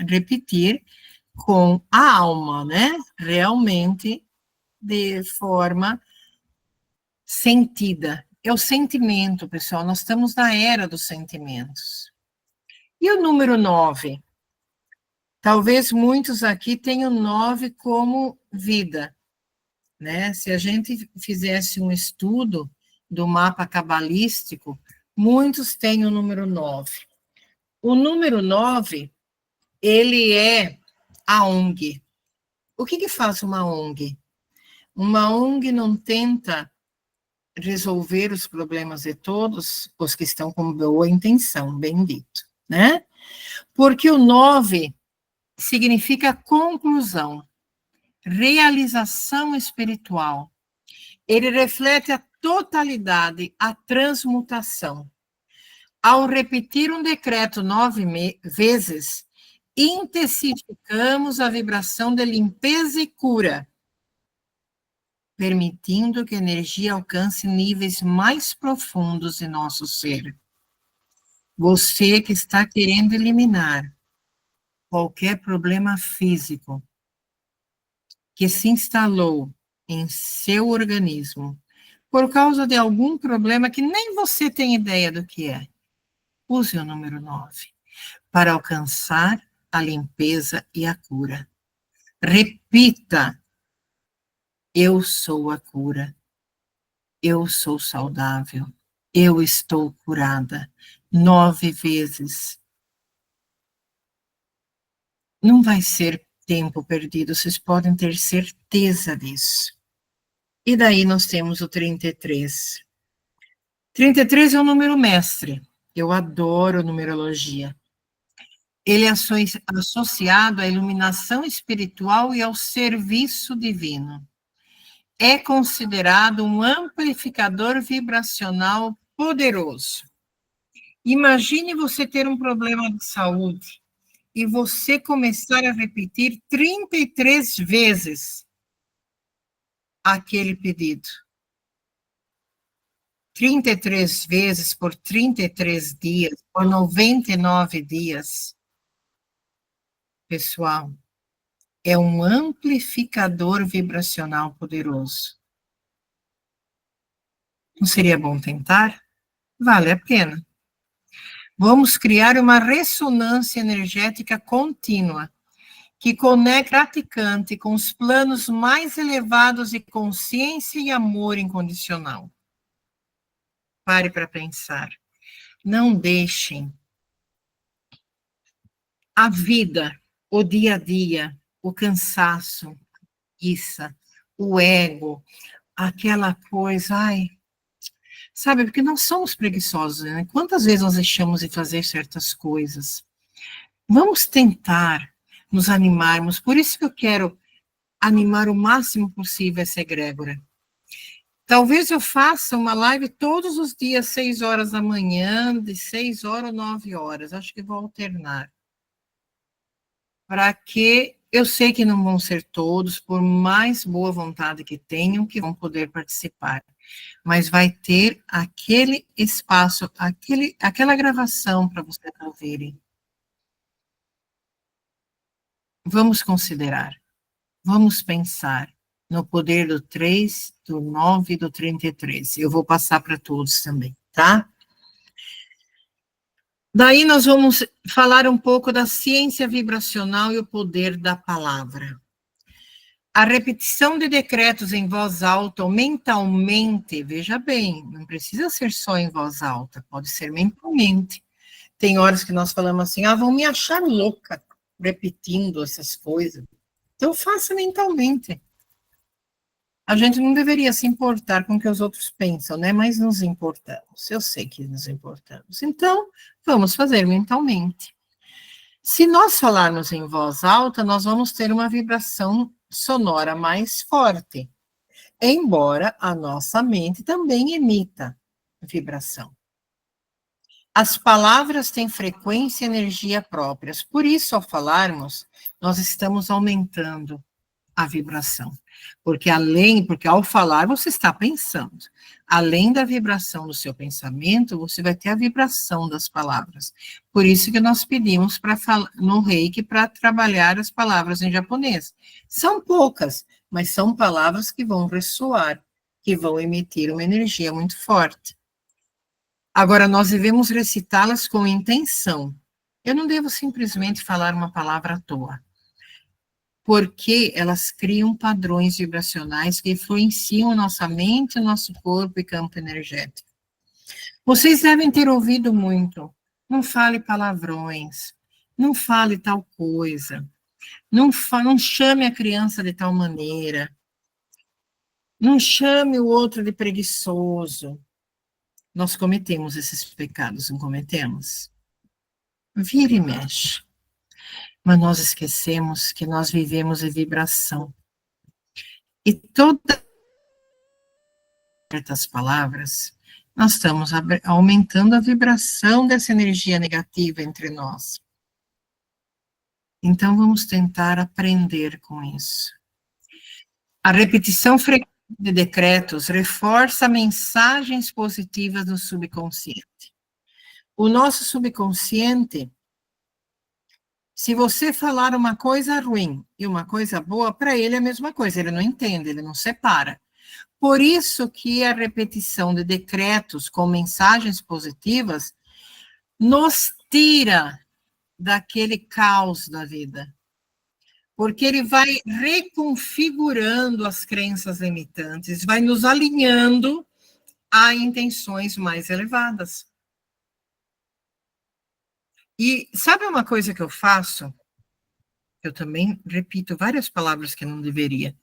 repetir com a alma, né? Realmente, de forma sentida. É o sentimento, pessoal. Nós estamos na era dos sentimentos. E o número 9? Talvez muitos aqui tenham 9 como vida, né? Se a gente fizesse um estudo do mapa cabalístico, muitos têm o número 9. O número 9, ele é a ONG. O que faz uma ONG? Uma ONG não tenta resolver os problemas de todos os que estão com boa intenção, bem dito, né? Porque o 9 significa conclusão, realização espiritual. Ele reflete a totalidade, a transmutação. Ao repetir um decreto 9 vezes, intensificamos a vibração de limpeza e cura, permitindo que a energia alcance níveis mais profundos em nosso ser. Você que está querendo eliminar qualquer problema físico que se instalou em seu organismo por causa de algum problema que nem você tem ideia do que é, use o número 9 para alcançar a limpeza e a cura. Repita: eu sou a cura, eu sou saudável, eu estou curada, 9 vezes. Não vai ser tempo perdido, vocês podem ter certeza disso. E daí nós temos o 33. 33 é o número mestre. Eu adoro numerologia. Ele é associado à iluminação espiritual e ao serviço divino. É considerado um amplificador vibracional poderoso. Imagine você ter um problema de saúde e você começar a repetir 33 vezes aquele pedido. 33 vezes por 33 dias, por 99 dias. Pessoal, é um amplificador vibracional poderoso. Não seria bom tentar? Vale a pena. Vamos criar uma ressonância energética contínua que conecta o praticante com os planos mais elevados de consciência e amor incondicional. Pare para pensar. Não deixem a vida, o dia a dia, o cansaço, o ego, aquela coisa, sabe, porque nós somos preguiçosos, né? Quantas vezes nós deixamos de fazer certas coisas? Vamos tentar nos animarmos, por isso que eu quero animar o máximo possível essa egrégora. Talvez eu faça uma live todos os dias, 6 horas da manhã, de 6 horas ou 9 horas, acho que vou alternar. Para que, eu sei que não vão ser todos, por mais boa vontade que tenham, que vão poder participar. Mas vai ter aquele espaço, aquela gravação para vocês ouvirem. Vamos considerar, vamos pensar no poder do 3, do 9 e do 33. Eu vou passar para todos também, tá? Daí nós vamos falar um pouco da ciência vibracional e o poder da palavra. A repetição de decretos em voz alta ou mentalmente, veja bem, não precisa ser só em voz alta, pode ser mentalmente. Tem horas que nós falamos assim, vão me achar louca repetindo essas coisas. Então faça mentalmente. A gente não deveria se importar com o que os outros pensam, né? Mas nos importamos. Eu sei que nos importamos. Então, vamos fazer mentalmente. Se nós falarmos em voz alta, nós vamos ter uma vibração sonora mais forte, embora a nossa mente também emita vibração. As palavras têm frequência e energia próprias, por isso, ao falarmos, nós estamos aumentando a vibração. Porque ao falar, você está pensando. Além da vibração do seu pensamento, você vai ter a vibração das palavras. Por isso que nós pedimos no Reiki para trabalhar as palavras em japonês. São poucas, mas são palavras que vão ressoar, que vão emitir uma energia muito forte. Agora, nós devemos recitá-las com intenção. Eu não devo simplesmente falar uma palavra à toa, porque elas criam padrões vibracionais que influenciam a nossa mente, o nosso corpo e campo energético. Vocês devem ter ouvido muito. Não fale palavrões, não fale tal coisa, não chame a criança de tal maneira, não chame o outro de preguiçoso. Nós cometemos esses pecados, não cometemos? Vira e mexe. Mas nós esquecemos que nós vivemos em vibração. E todas as palavras, nós estamos aumentando a vibração dessa energia negativa entre nós. Então, vamos tentar aprender com isso. A repetição frequente de decretos reforça mensagens positivas do subconsciente. O nosso subconsciente, se você falar uma coisa ruim e uma coisa boa, para ele é a mesma coisa, ele não entende, ele não separa. Por isso que a repetição de decretos com mensagens positivas nos tira daquele caos da vida. Porque ele vai reconfigurando as crenças limitantes, vai nos alinhando a intenções mais elevadas. E sabe uma coisa que eu faço? Eu também repito várias palavras que não deveria.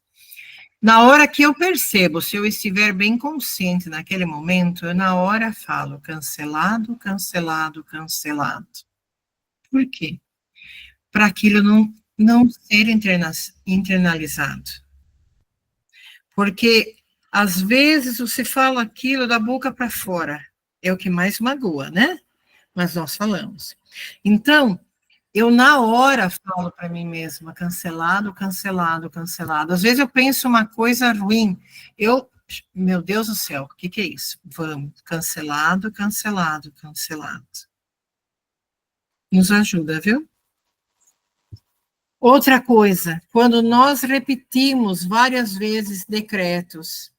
Na hora que eu percebo, se eu estiver bem consciente naquele momento, eu na hora falo cancelado, cancelado, cancelado. Por quê? Para aquilo não ser internalizado. Porque, às vezes, você fala aquilo da boca para fora. É o que mais magoa, né? Mas nós falamos. Então, eu na hora falo para mim mesma, cancelado, cancelado, cancelado. Às vezes eu penso uma coisa ruim. Meu Deus do céu, o que é isso? Vamos, cancelado, cancelado, cancelado. Nos ajuda, viu? Outra coisa, quando nós repetimos várias vezes decretos,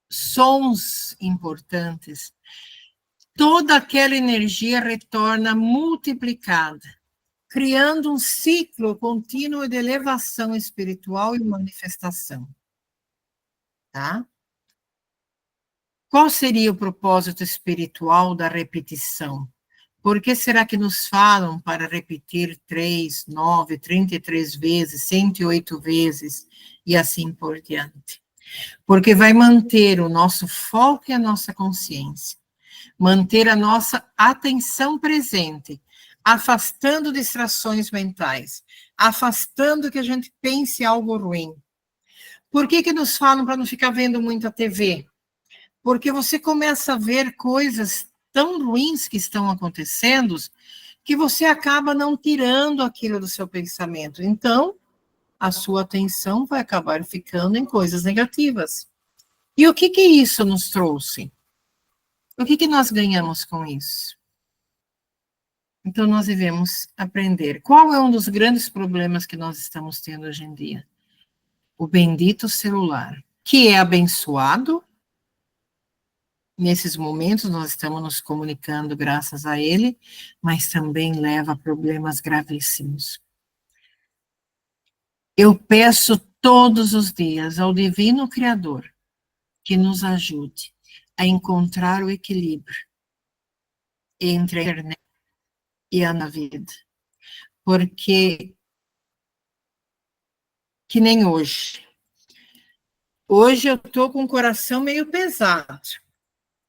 sons importantes, toda aquela energia retorna multiplicada, criando um ciclo contínuo de elevação espiritual e manifestação. Tá? Qual seria o propósito espiritual da repetição? Por que será que nos falam para repetir 3, 9, 33 vezes, 108 vezes e assim por diante? Porque vai manter o nosso foco e a nossa consciência, manter a nossa atenção presente, afastando distrações mentais, afastando que a gente pense algo ruim. Por que nos falam para não ficar vendo muita TV? Porque você começa a ver coisas tão ruins que estão acontecendo, que você acaba não tirando aquilo do seu pensamento. Então, a sua atenção vai acabar ficando em coisas negativas. E o que isso nos trouxe? O que nós ganhamos com isso? Então, nós devemos aprender. Qual é um dos grandes problemas que nós estamos tendo hoje em dia? O bendito celular, que é abençoado. Nesses momentos, nós estamos nos comunicando graças a ele, mas também leva a problemas gravíssimos. Eu peço todos os dias ao Divino Criador que nos ajude a encontrar o equilíbrio entre a internet e a vida. Porque, que nem hoje. Hoje eu estou com o coração meio pesado,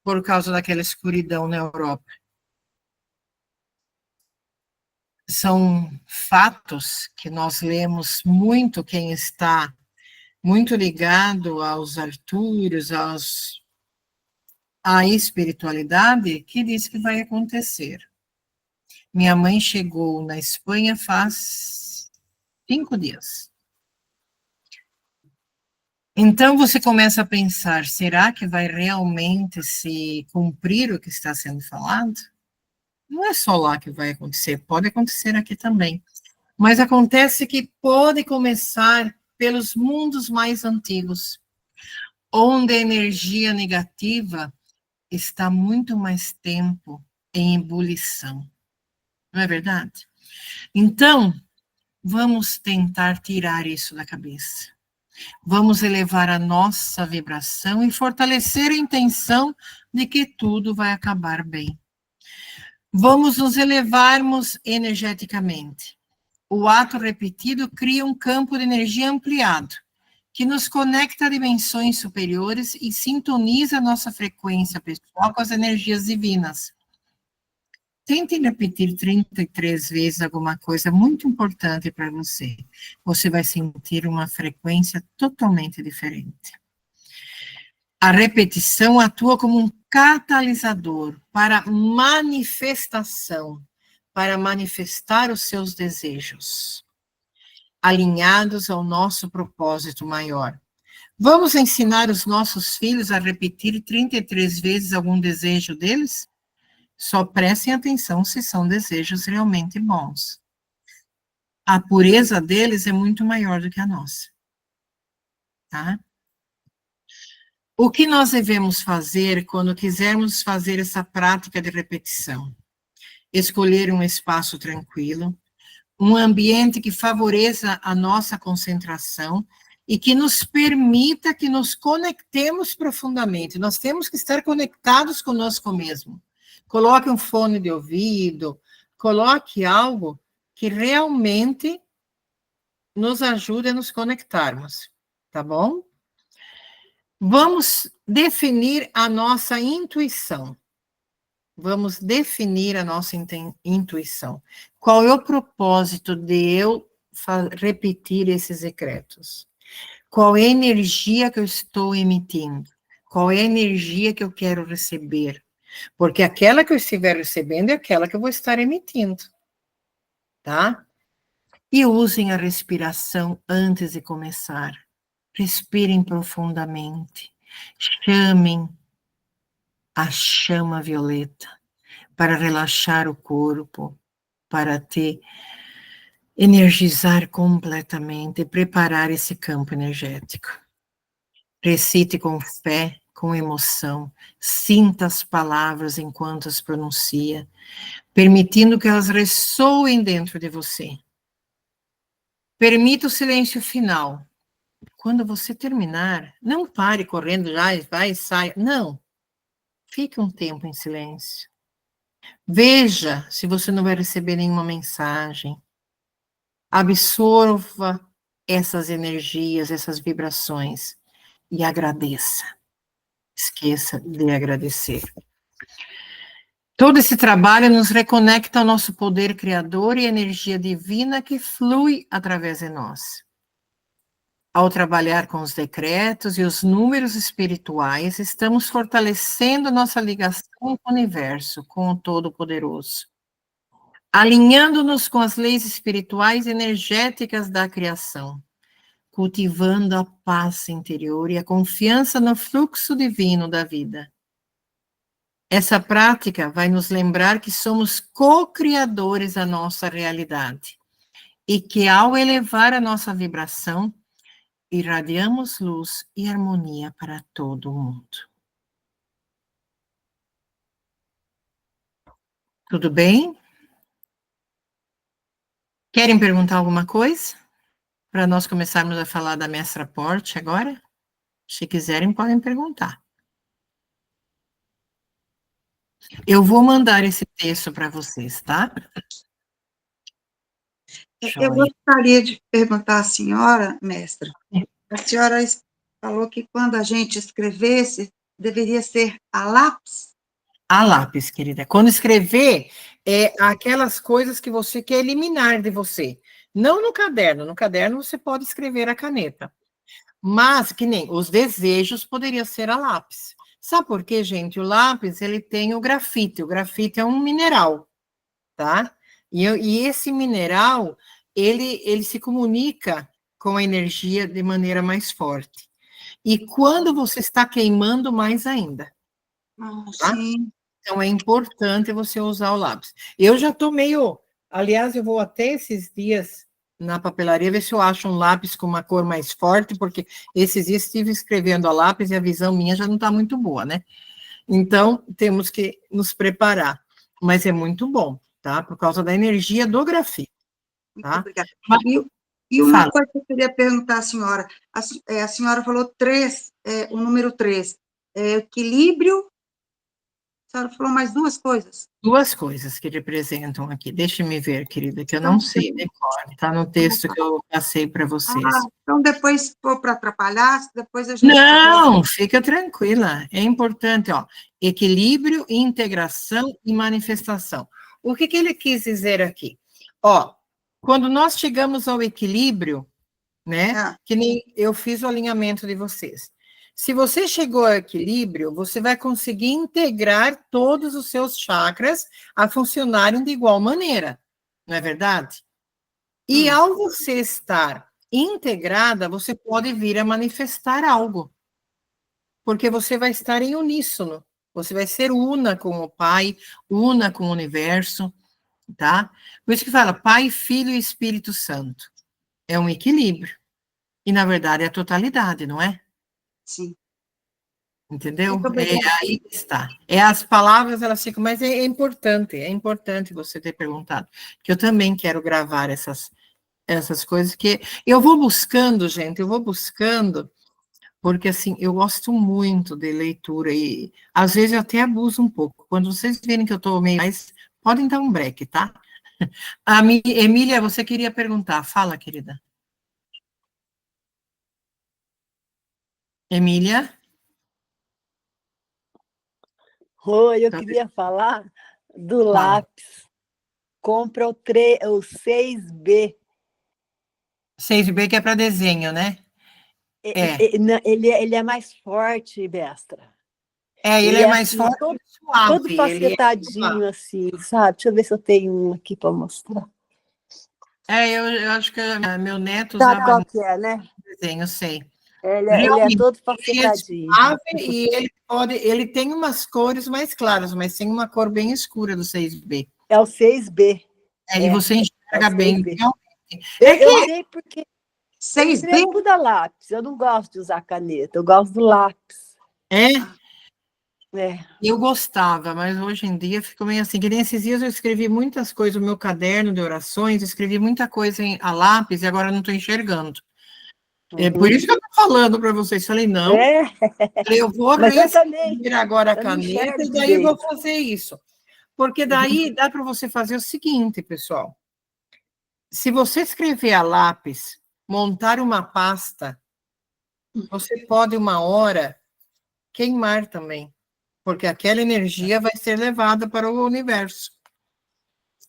por causa daquela escuridão na Europa. são fatos que nós lemos muito, quem está muito ligado aos Artúrios, à espiritualidade, que diz que vai acontecer. Minha mãe chegou na Espanha faz 5 dias. Então você começa a pensar, será que vai realmente se cumprir o que está sendo falado? Não é só lá que vai acontecer, pode acontecer aqui também. Mas acontece que pode começar pelos mundos mais antigos, onde a energia negativa está muito mais tempo em ebulição. Não é verdade? Então, vamos tentar tirar isso da cabeça. Vamos elevar a nossa vibração e fortalecer a intenção de que tudo vai acabar bem. Vamos nos elevarmos energeticamente. O ato repetido cria um campo de energia ampliado, que nos conecta a dimensões superiores e sintoniza a nossa frequência pessoal com as energias divinas. Tente repetir 33 vezes alguma coisa muito importante para você. Você vai sentir uma frequência totalmente diferente. A repetição atua como um catalisador para manifestação, para manifestar os seus desejos, alinhados ao nosso propósito maior. Vamos ensinar os nossos filhos a repetir 33 vezes algum desejo deles? Só prestem atenção se são desejos realmente bons. A pureza deles é muito maior do que a nossa. Tá? O que nós devemos fazer quando quisermos fazer essa prática de repetição? Escolher um espaço tranquilo, um ambiente que favoreça a nossa concentração e que nos permita que nos conectemos profundamente. Nós temos que estar conectados conosco mesmo. Coloque um fone de ouvido, coloque algo que realmente nos ajude a nos conectarmos, tá bom? Vamos definir a nossa intuição. Vamos definir a nossa intuição. Qual é o propósito de eu repetir esses decretos? Qual é a energia que eu estou emitindo? Qual é a energia que eu quero receber? Porque aquela que eu estiver recebendo é aquela que eu vou estar emitindo, tá? E usem a respiração antes de começar. Respirem profundamente. Chamem a chama violeta para relaxar o corpo, para te energizar completamente e preparar esse campo energético. Recite com fé, com emoção, sinta as palavras enquanto as pronuncia, permitindo que elas ressoem dentro de você. Permita o silêncio final. Quando você terminar, não pare correndo já, vai e sai. Não. Fique um tempo em silêncio. Veja se você não vai receber nenhuma mensagem. Absorva essas energias, essas vibrações e agradeça. Esqueça de agradecer. Todo esse trabalho nos reconecta ao nosso poder criador e energia divina que flui através de nós. Ao trabalhar com os decretos e os números espirituais, estamos fortalecendo nossa ligação com o universo, com o Todo-Poderoso, alinhando-nos com as leis espirituais e energéticas da criação, cultivando a paz interior e a confiança no fluxo divino da vida. Essa prática vai nos lembrar que somos co-criadores da nossa realidade e que, ao elevar a nossa vibração, irradiamos luz e harmonia para todo o mundo. Tudo bem? Querem perguntar alguma coisa? Para nós começarmos a falar da Mestra Porte agora? Se quiserem, podem perguntar. Eu vou mandar esse texto para vocês, tá? Eu gostaria de perguntar à senhora, mestra. A senhora falou que quando a gente escrevesse, deveria ser a lápis? A lápis, querida. Quando escrever, é aquelas coisas que você quer eliminar de você. Não no caderno. No caderno você pode escrever a caneta. Mas, que nem os desejos poderia ser a lápis. Sabe por quê, gente? O lápis, ele tem o grafite. O grafite é um mineral, tá? E esse mineral, ele se comunica com a energia de maneira mais forte. E quando você está queimando, mais ainda, tá? Sim. Então, é importante você usar o lápis. Eu já estou meio... Aliás, eu vou até esses dias na papelaria ver se eu acho um lápis com uma cor mais forte, porque esses dias estive escrevendo a lápis e a visão minha já não está muito boa, né? Então, temos que nos preparar. Mas é muito bom, tá? Por causa da energia do grafite, Muito tá? obrigada. Mas, E uma fala. coisa que eu queria perguntar à senhora, a senhora falou 3, o número 3, equilíbrio, a senhora falou mais 2 coisas. Duas coisas que representam aqui. Deixe-me ver, querida, que eu não Então, sei de cor. Está no texto que eu passei para vocês. então depois, se for para atrapalhar, depois a gente... Não, fica tranquila. É importante, ó. Equilíbrio, integração e manifestação. O que que ele quis dizer aqui? Ó, quando nós chegamos ao equilíbrio, né? Que nem eu fiz o alinhamento de vocês. Se você chegou ao equilíbrio, você vai conseguir integrar todos os seus chakras a funcionarem de igual maneira, não é verdade? E ao você estar integrada, você pode vir a manifestar algo, porque você vai estar em uníssono, você vai ser una com o Pai, una com o universo, tá? Por isso que fala Pai, Filho e Espírito Santo. É um equilíbrio. E, na verdade, é a totalidade, não é? Sim. Entendeu? Muito É obrigada. aí que está. É as palavras, elas ficam, mas é importante você ter perguntado, que eu também quero gravar essas coisas, que eu vou buscando, gente, porque, assim, eu gosto muito de leitura e, às vezes, eu até abuso um pouco. Quando vocês verem que eu estou meio mais, podem dar um break, tá? Emília, você queria perguntar. Fala, querida. Emília? Oi, eu Tá. queria falar do Fala. lápis. Compra o 6B. 6B que é para desenho, né? Ele é mais forte, mestra. Ele Ele é é mais assim, forte todo, e suave. todo Ele é suave. facetadinho, assim, sabe? Deixa eu ver se eu tenho um aqui para mostrar. Eu acho que meu neto Sabe usava qual muito que é, né? desenho, sei. Ele é Realmente, todo ele é facetadinho. suave e ele tem umas cores mais claras, mas tem uma cor bem escura do 6B. É o 6B. E você É o enxerga bem, 6B. realmente. Eu sei porque eu 6B? escrevo tudo a lápis. Eu não gosto de usar caneta, eu gosto do lápis. É, É. eu gostava, mas hoje em dia ficou meio assim, que nem esses dias eu escrevi muitas coisas no meu caderno de orações, escrevi muita coisa a lápis e agora não estou enxergando. É por isso que eu estou falando para vocês. Falei, não, É, eu vou mas eu também. reescrever agora a Eu não caneta enxergo e daí eu vou direito. fazer isso. Porque daí dá para você fazer o seguinte, pessoal. Se você escrever a lápis, montar uma pasta, você pode, uma hora, queimar também. Porque aquela energia vai ser levada para o universo.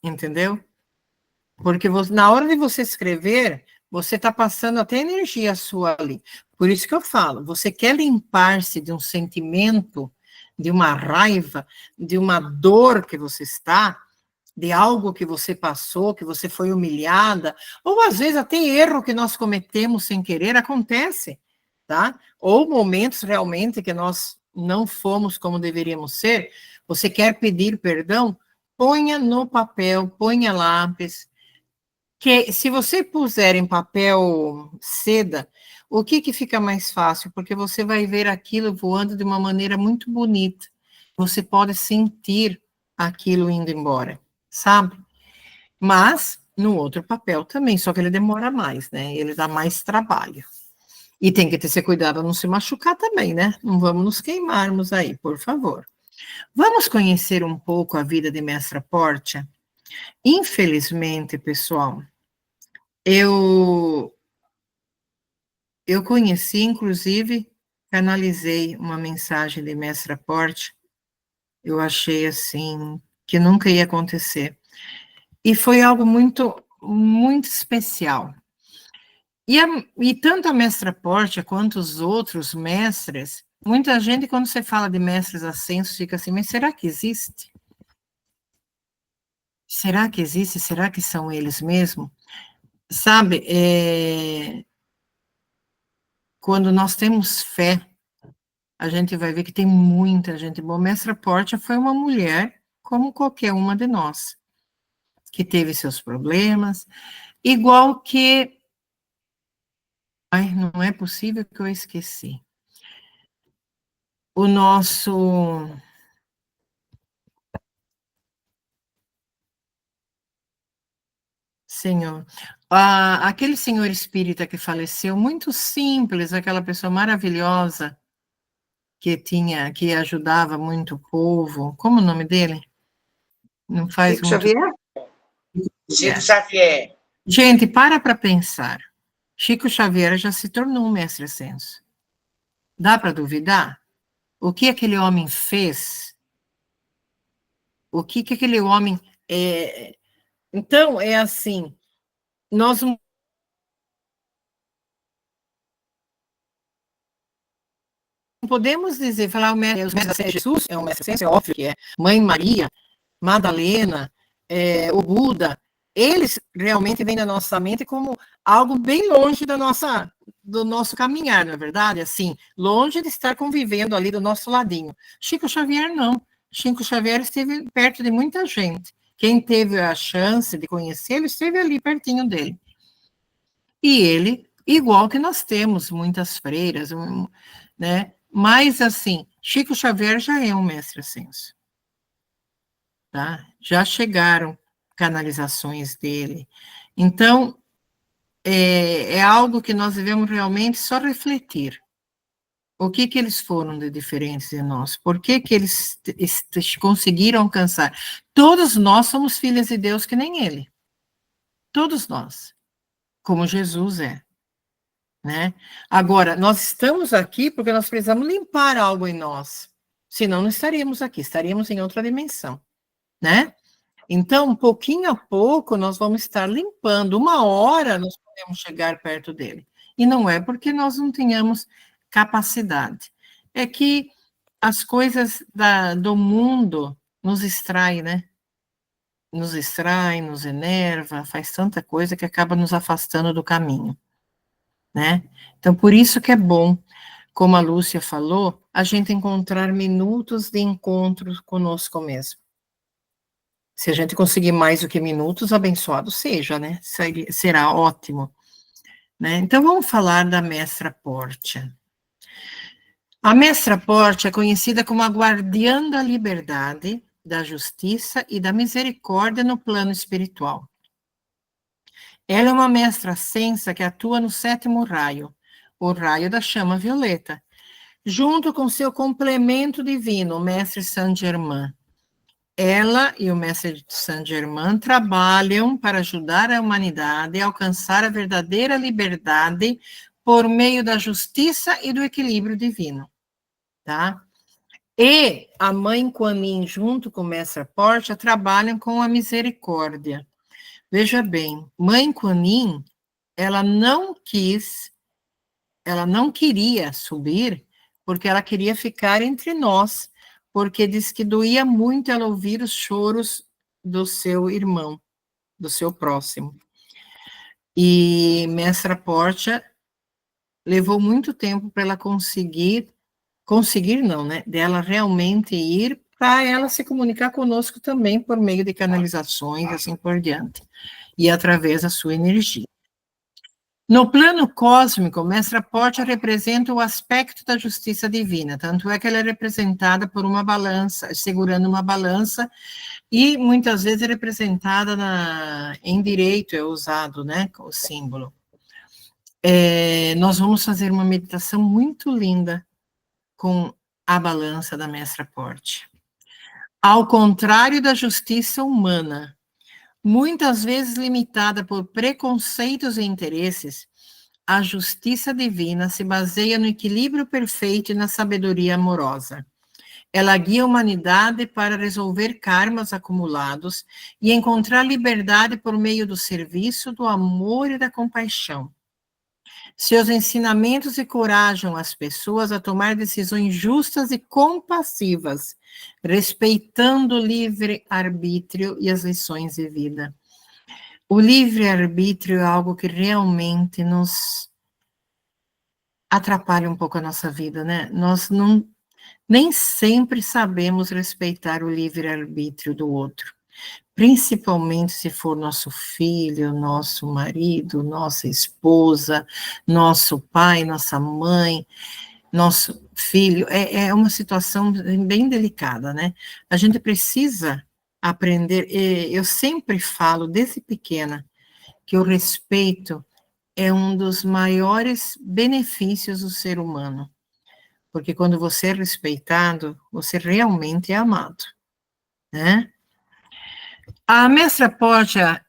Entendeu? Porque na hora de você escrever, você está passando até energia sua ali. Por isso que eu falo, você quer limpar-se de um sentimento, de uma raiva, de uma dor que você está, de algo que você passou, que você foi humilhada, ou às vezes até erro que nós cometemos sem querer, acontece, tá? Ou momentos realmente que nós não fomos como deveríamos ser, você quer pedir perdão, ponha no papel, ponha lápis, que se você puser em papel seda, o que fica mais fácil? Porque você vai ver aquilo voando de uma maneira muito bonita. Você pode sentir aquilo indo embora, sabe? Mas no outro papel também, só que ele demora mais, né? Ele dá mais trabalho. E tem que ter esse cuidado para não se machucar também, né? Não vamos nos queimarmos aí, por favor. Vamos conhecer um pouco a vida de Mestra Portia? Infelizmente, pessoal, eu conheci, inclusive, canalizei uma mensagem de Mestra Portia. Eu achei assim que nunca ia acontecer. E foi algo muito, muito especial. E tanto a mestra Portia quanto os outros mestres, muita gente, quando você fala de mestres ascensos, fica assim, mas será que existe? Será que existe? Será que são eles mesmo? Sabe, quando nós temos fé, a gente vai ver que tem muita gente boa. Mestra Portia foi uma mulher, como qualquer uma de nós, que teve seus problemas, igual que... Ai, não é possível que eu esqueci. O nosso... Senhor, aquele senhor espírita que faleceu, muito simples, aquela pessoa maravilhosa, que ajudava muito o povo, como o nome dele? Não faz Chico muito... Xavier? Chico Xavier. Gente, para pensar. Chico Xavier já se tornou um mestre ascenso. Dá para duvidar? O que aquele homem fez? O que aquele homem... Então, é assim, nós não podemos dizer, falar o mestre Jesus é um mestre ascenso, é óbvio que é. Mãe Maria, Madalena, o Buda, eles realmente vêm na nossa mente como algo bem longe do nosso caminhar, não é verdade? Assim, longe de estar convivendo ali do nosso ladinho. Chico Xavier, não. Chico Xavier esteve perto de muita gente. Quem teve a chance de conhecê-lo, esteve ali pertinho dele. E ele, igual que nós temos muitas freiras, né? Mas, assim, Chico Xavier já é um mestre ascenso. Tá? Já chegaram canalizações dele. Então, é algo que nós devemos realmente só refletir. O que eles foram de diferentes de nós? Por que eles conseguiram alcançar? Todos nós somos filhos de Deus que nem ele. Todos nós. Como Jesus é. Né? Agora, nós estamos aqui porque nós precisamos limpar algo em nós. Senão não estaríamos aqui, estaríamos em outra dimensão. Né? Então, pouquinho a pouco, nós vamos estar limpando. Uma hora nós podemos chegar perto dele. E não é porque nós não tenhamos capacidade. É que as coisas do mundo nos distraem, né? Nos distrai, nos enerva, faz tanta coisa que acaba nos afastando do caminho, né? Então, por isso que é bom, como a Lúcia falou, a gente encontrar minutos de encontro conosco mesmo. Se a gente conseguir mais do que minutos, abençoado seja, né? Será ótimo. Né? Então, vamos falar da mestra Portia. A mestra Portia é conhecida como a guardiã da liberdade, da justiça e da misericórdia no plano espiritual. Ela é uma mestra ascensa que atua no 7º raio, o raio da chama violeta, junto com seu complemento divino, o mestre Saint-Germain. Ela e o mestre Saint-Germain trabalham para ajudar a humanidade a alcançar a verdadeira liberdade por meio da justiça e do equilíbrio divino, tá? E a mãe Kuan Yin, junto com o mestre Portia, trabalham com a misericórdia. Veja bem, mãe Kuan Yin, ela não queria subir, porque ela queria ficar entre nós, porque diz que doía muito ela ouvir os choros do seu irmão, do seu próximo. E mestra Portia levou muito tempo para ela conseguir não, né, dela realmente ir para ela se comunicar conosco também por meio de canalizações, assim por diante, e através da sua energia. No plano cósmico, mestra Portia representa o aspecto da justiça divina, tanto é que ela é representada por uma balança, segurando uma balança, e muitas vezes é representada em direito, é usado, né, o símbolo. Nós vamos fazer uma meditação muito linda com a balança da mestra Portia. Ao contrário da justiça humana, muitas vezes limitada por preconceitos e interesses, a justiça divina se baseia no equilíbrio perfeito e na sabedoria amorosa. Ela guia a humanidade para resolver karmas acumulados e encontrar liberdade por meio do serviço, do amor e da compaixão. Seus ensinamentos encorajam as pessoas a tomar decisões justas e compassivas, respeitando o livre-arbítrio e as lições de vida. O livre-arbítrio é algo que realmente nos atrapalha um pouco a nossa vida, né? Nós nem sempre sabemos respeitar o livre-arbítrio do outro, principalmente se for nosso filho, nosso marido, nossa esposa, nosso pai, nossa mãe, nosso filho. É uma situação bem delicada, né? A gente precisa aprender. Eu sempre falo, desde pequena, que o respeito é um dos maiores benefícios do ser humano. Porque quando você é respeitado, você realmente é amado, né? A mestra Portia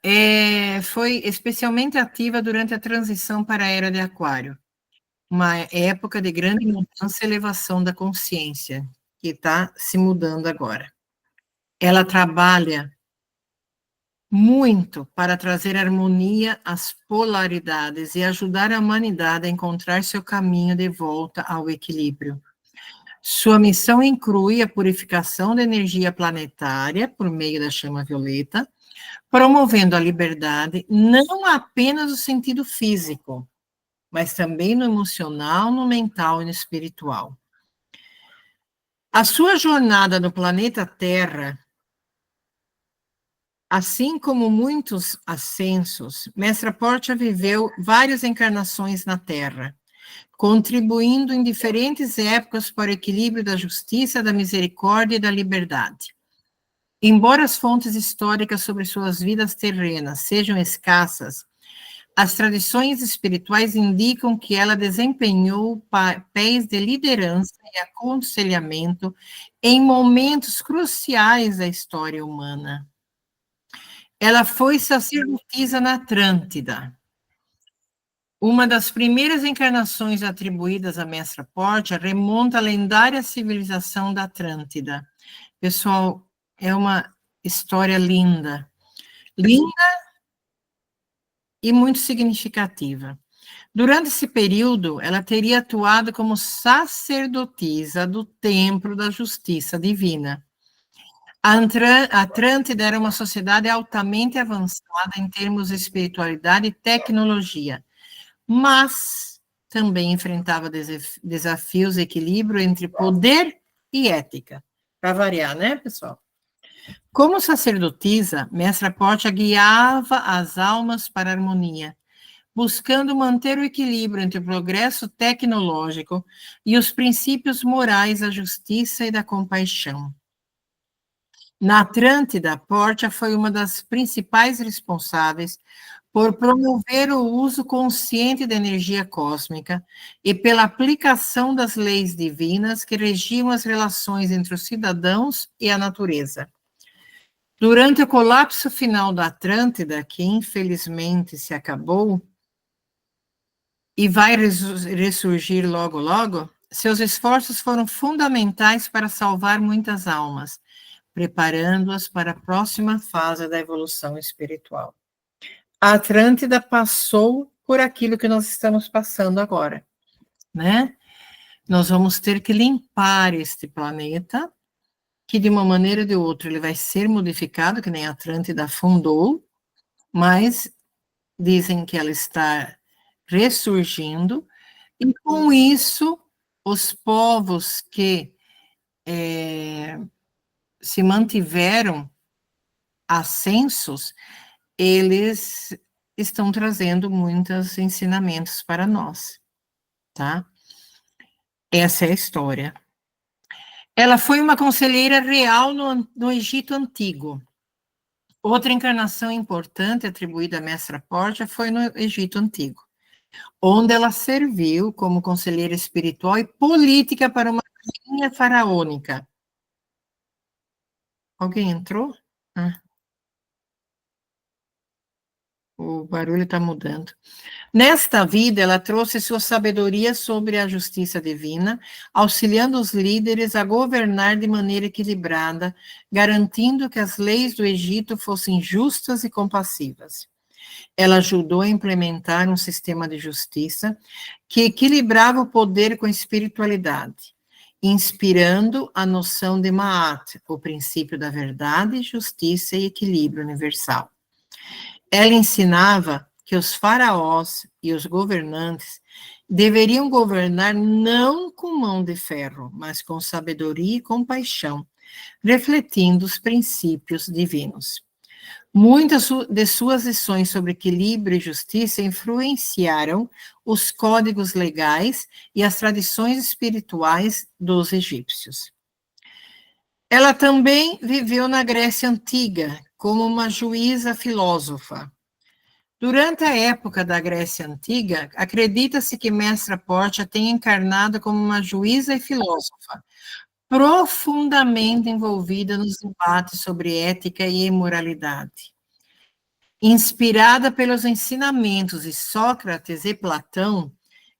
foi especialmente ativa durante a transição para a Era de Aquário, uma época de grande mudança e elevação da consciência, que está se mudando agora. Ela trabalha muito para trazer harmonia às polaridades e ajudar a humanidade a encontrar seu caminho de volta ao equilíbrio. Sua missão inclui a purificação da energia planetária por meio da chama violeta, promovendo a liberdade não apenas no sentido físico, mas também no emocional, no mental e no espiritual. A sua jornada no planeta Terra, assim como muitos ascensos, Mestra Portia viveu várias encarnações na Terra, contribuindo em diferentes épocas para o equilíbrio da justiça, da misericórdia e da liberdade. Embora as fontes históricas sobre suas vidas terrenas sejam escassas, as tradições espirituais indicam que ela desempenhou papéis de liderança e aconselhamento em momentos cruciais da história humana. Ela foi sacerdotisa na Atlântida. Uma das primeiras encarnações atribuídas à Mestra Portia remonta à lendária civilização da Atlântida. Pessoal, é uma história linda. Linda e muito significativa. Durante esse período, ela teria atuado como sacerdotisa do Templo da Justiça Divina. A Atlântida era uma sociedade altamente avançada em termos de espiritualidade e tecnologia, mas também enfrentava desafios de equilíbrio entre poder e ética. Para variar, né, pessoal? Como sacerdotisa, Mestra Portia guiava as almas para a harmonia, buscando manter o equilíbrio entre o progresso tecnológico e os princípios morais da justiça e da compaixão. Na Atlântida, Portia foi uma das principais responsáveis por promover o uso consciente da energia cósmica e pela aplicação das leis divinas que regiam as relações entre os cidadãos e a natureza. Durante o colapso final da Atlântida, que infelizmente se acabou e vai ressurgir logo, logo, seus esforços foram fundamentais para salvar muitas almas, preparando-as para a próxima fase da evolução espiritual. A Atlântida passou por aquilo que nós estamos passando agora, né? Nós vamos ter que limpar este planeta, que de uma maneira ou de outra ele vai ser modificado, que nem a Atlântida afundou, mas dizem que ela está ressurgindo, e com isso, os povos que se mantiveram ascensos, eles estão trazendo muitos ensinamentos para nós, tá? Essa é a história. Ela foi uma conselheira real no Egito Antigo. Outra encarnação importante atribuída à Mestra Portia foi no Egito Antigo, onde ela serviu como conselheira espiritual e política para uma rainha faraônica. Alguém entrou? Ah. O barulho está mudando. Nesta vida, ela trouxe sua sabedoria sobre a justiça divina, auxiliando os líderes a governar de maneira equilibrada, garantindo que as leis do Egito fossem justas e compassivas. Ela ajudou a implementar um sistema de justiça que equilibrava o poder com a espiritualidade, inspirando a noção de Ma'at, o princípio da verdade, justiça e equilíbrio universal. Ela ensinava que os faraós e os governantes deveriam governar não com mão de ferro, mas com sabedoria e compaixão, refletindo os princípios divinos. Muitas de suas lições sobre equilíbrio e justiça influenciaram os códigos legais e as tradições espirituais dos egípcios. Ela também viveu na Grécia Antiga, como uma juíza filósofa. Durante a época da Grécia Antiga, acredita-se que Mestra Portia tenha encarnado como uma juíza e filósofa, profundamente envolvida nos debates sobre ética e imoralidade. Inspirada pelos ensinamentos de Sócrates e Platão,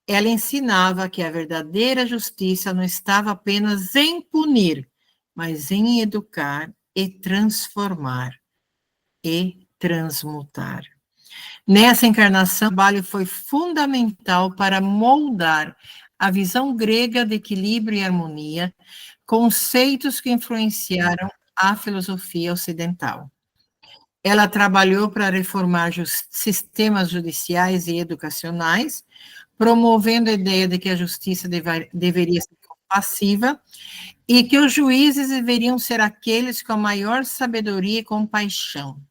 ela ensinava que a verdadeira justiça não estava apenas em punir, mas em educar e transformar e transmutar. Nessa encarnação, o trabalho foi fundamental para moldar a visão grega de equilíbrio e harmonia, conceitos que influenciaram a filosofia ocidental. Ela trabalhou para reformar sistemas judiciais e educacionais, promovendo a ideia de que a justiça deveria ser compassiva e que os juízes deveriam ser aqueles com a maior sabedoria e compaixão.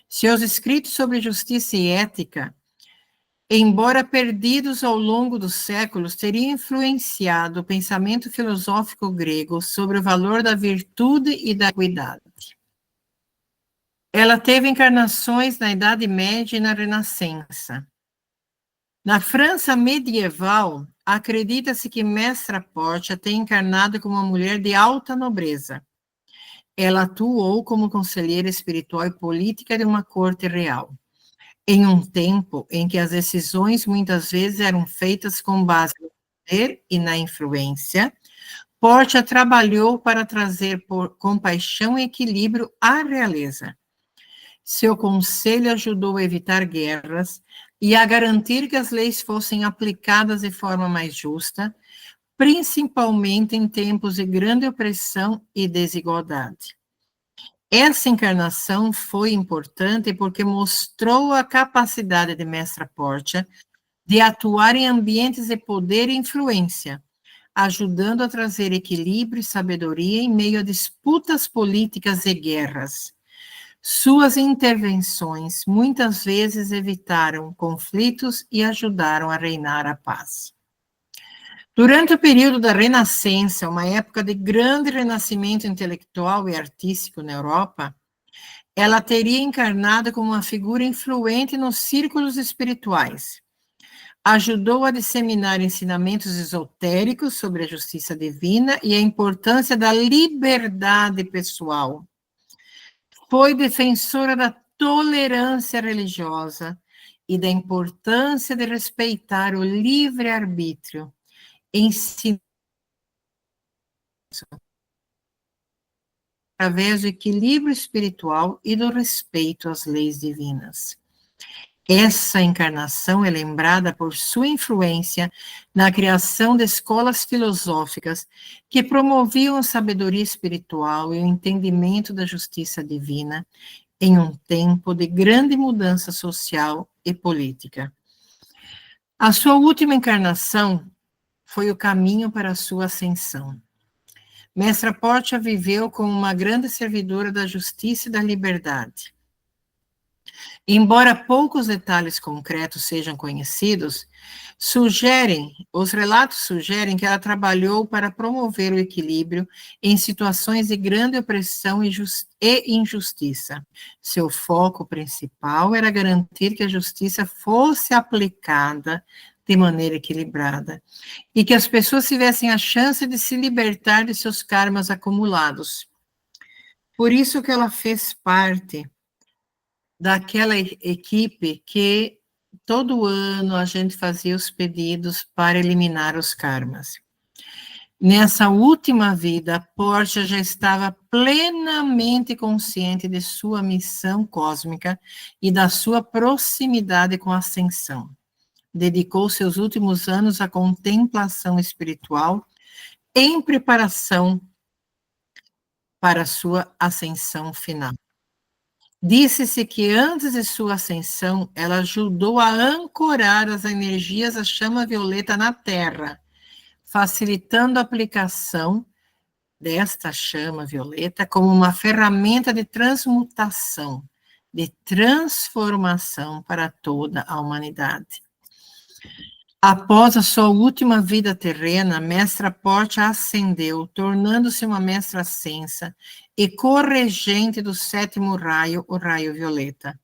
Seus escritos sobre justiça e ética, embora perdidos ao longo dos séculos, teriam influenciado o pensamento filosófico grego sobre o valor da virtude e da equidade. Ela teve encarnações na Idade Média e na Renascença. Na França medieval, acredita-se que Mestra Portia tenha encarnado como uma mulher de alta nobreza. Ela atuou como conselheira espiritual e política de uma corte real, em um tempo em que as decisões muitas vezes eram feitas com base no poder e na influência. Portia trabalhou para trazer compaixão e equilíbrio à realeza. Seu conselho ajudou a evitar guerras e a garantir que as leis fossem aplicadas de forma mais justa, principalmente em tempos de grande opressão e desigualdade. Essa encarnação foi importante porque mostrou a capacidade de Mestra Portia de atuar em ambientes de poder e influência, ajudando a trazer equilíbrio e sabedoria em meio a disputas políticas e guerras. Suas intervenções muitas vezes evitaram conflitos e ajudaram a reinar a paz. Durante o período da Renascença, uma época de grande renascimento intelectual e artístico na Europa, ela teria encarnado como uma figura influente nos círculos espirituais. Ajudou a disseminar ensinamentos esotéricos sobre a justiça divina e a importância da liberdade pessoal. Foi defensora da tolerância religiosa e da importância de respeitar o livre-arbítrio, ensinou através do equilíbrio espiritual e do respeito às leis divinas. Essa encarnação é lembrada por sua influência na criação de escolas filosóficas que promoviam a sabedoria espiritual e o entendimento da justiça divina em um tempo de grande mudança social e política. A sua última encarnação foi o caminho para a sua ascensão. Mestra Portia viveu como uma grande servidora da justiça e da liberdade. Embora poucos detalhes concretos sejam conhecidos, os relatos sugerem que ela trabalhou para promover o equilíbrio em situações de grande opressão e injustiça. Seu foco principal era garantir que a justiça fosse aplicada de maneira equilibrada e que as pessoas tivessem a chance de se libertar de seus karmas acumulados. Por isso que ela fez parte daquela equipe que todo ano a gente fazia os pedidos para eliminar os karmas. Nessa última vida, Portia já estava plenamente consciente de sua missão cósmica e da sua proximidade com a ascensão. Dedicou seus últimos anos à contemplação espiritual em preparação para sua ascensão final. Disse-se que antes de sua ascensão, ela ajudou a ancorar as energias da chama violeta na Terra, facilitando a aplicação desta chama violeta como uma ferramenta de transmutação, de transformação para toda a humanidade. Após a sua última vida terrena, Mestra Portia ascendeu, tornando-se uma mestra ascensa e corregente do 7º raio, o raio violeta.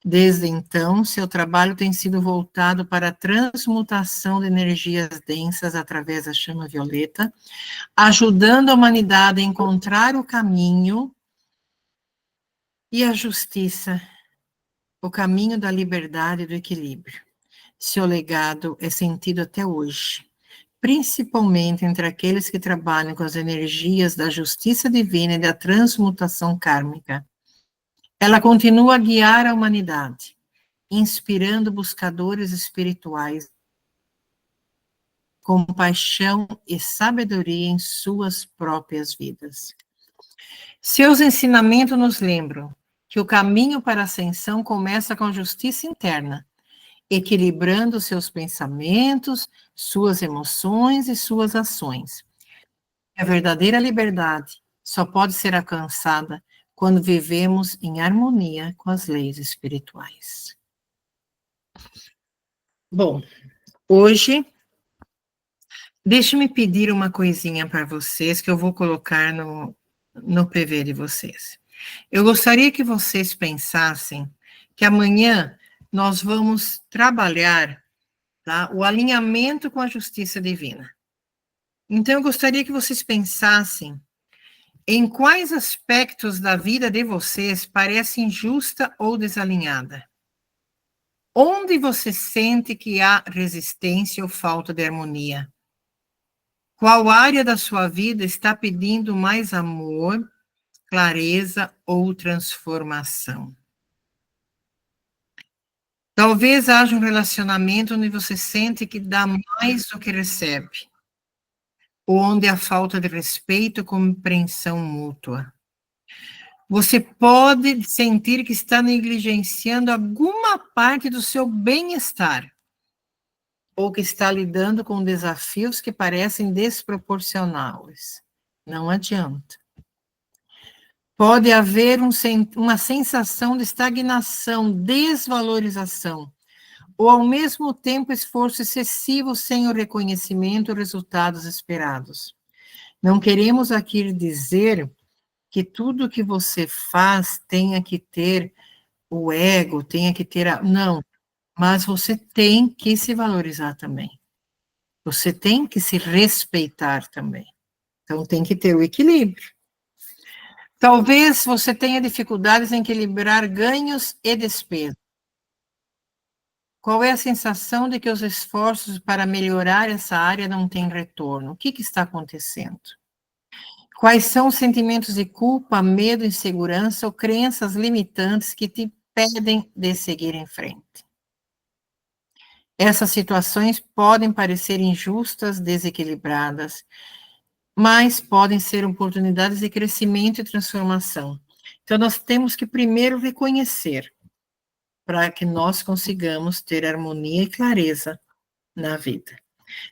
Desde então, seu trabalho tem sido voltado para a transmutação de energias densas através da chama violeta, ajudando a humanidade a encontrar o caminho e a justiça, o caminho da liberdade e do equilíbrio. Seu legado é sentido até hoje, principalmente entre aqueles que trabalham com as energias da justiça divina e da transmutação kármica. Ela continua a guiar a humanidade, inspirando buscadores espirituais com paixão e sabedoria em suas próprias vidas. Seus ensinamentos nos lembram que o caminho para a ascensão começa com a justiça interna, equilibrando seus pensamentos, suas emoções e suas ações. A verdadeira liberdade só pode ser alcançada quando vivemos em harmonia com as leis espirituais. Bom, hoje, deixe-me pedir uma coisinha para vocês que eu vou colocar no PV de vocês. Eu gostaria que vocês pensassem que amanhã nós vamos trabalhar, tá, o alinhamento com a justiça divina. Então, eu gostaria que vocês pensassem em quais aspectos da vida de vocês parece injusta ou desalinhada. Onde você sente que há resistência ou falta de harmonia? Qual área da sua vida está pedindo mais amor, clareza ou transformação? Talvez haja um relacionamento onde você sente que dá mais do que recebe, ou onde há falta de respeito e compreensão mútua. Você pode sentir que está negligenciando alguma parte do seu bem-estar, ou que está lidando com desafios que parecem desproporcionais. Não adianta. Pode haver uma sensação de estagnação, desvalorização, ou ao mesmo tempo esforço excessivo sem o reconhecimento e resultados esperados. Não queremos aqui dizer que tudo que você faz tenha que ter o ego, tenha que ter não, mas você tem que se valorizar também. Você tem que se respeitar também. Então tem que ter o equilíbrio. Talvez você tenha dificuldades em equilibrar ganhos e despesas. Qual é a sensação de que os esforços para melhorar essa área não têm retorno? O que está acontecendo? Quais são os sentimentos de culpa, medo, insegurança ou crenças limitantes que te impedem de seguir em frente? Essas situações podem parecer injustas, desequilibradas, mas podem ser oportunidades de crescimento e transformação. Então, nós temos que primeiro reconhecer, para que nós consigamos ter harmonia e clareza na vida.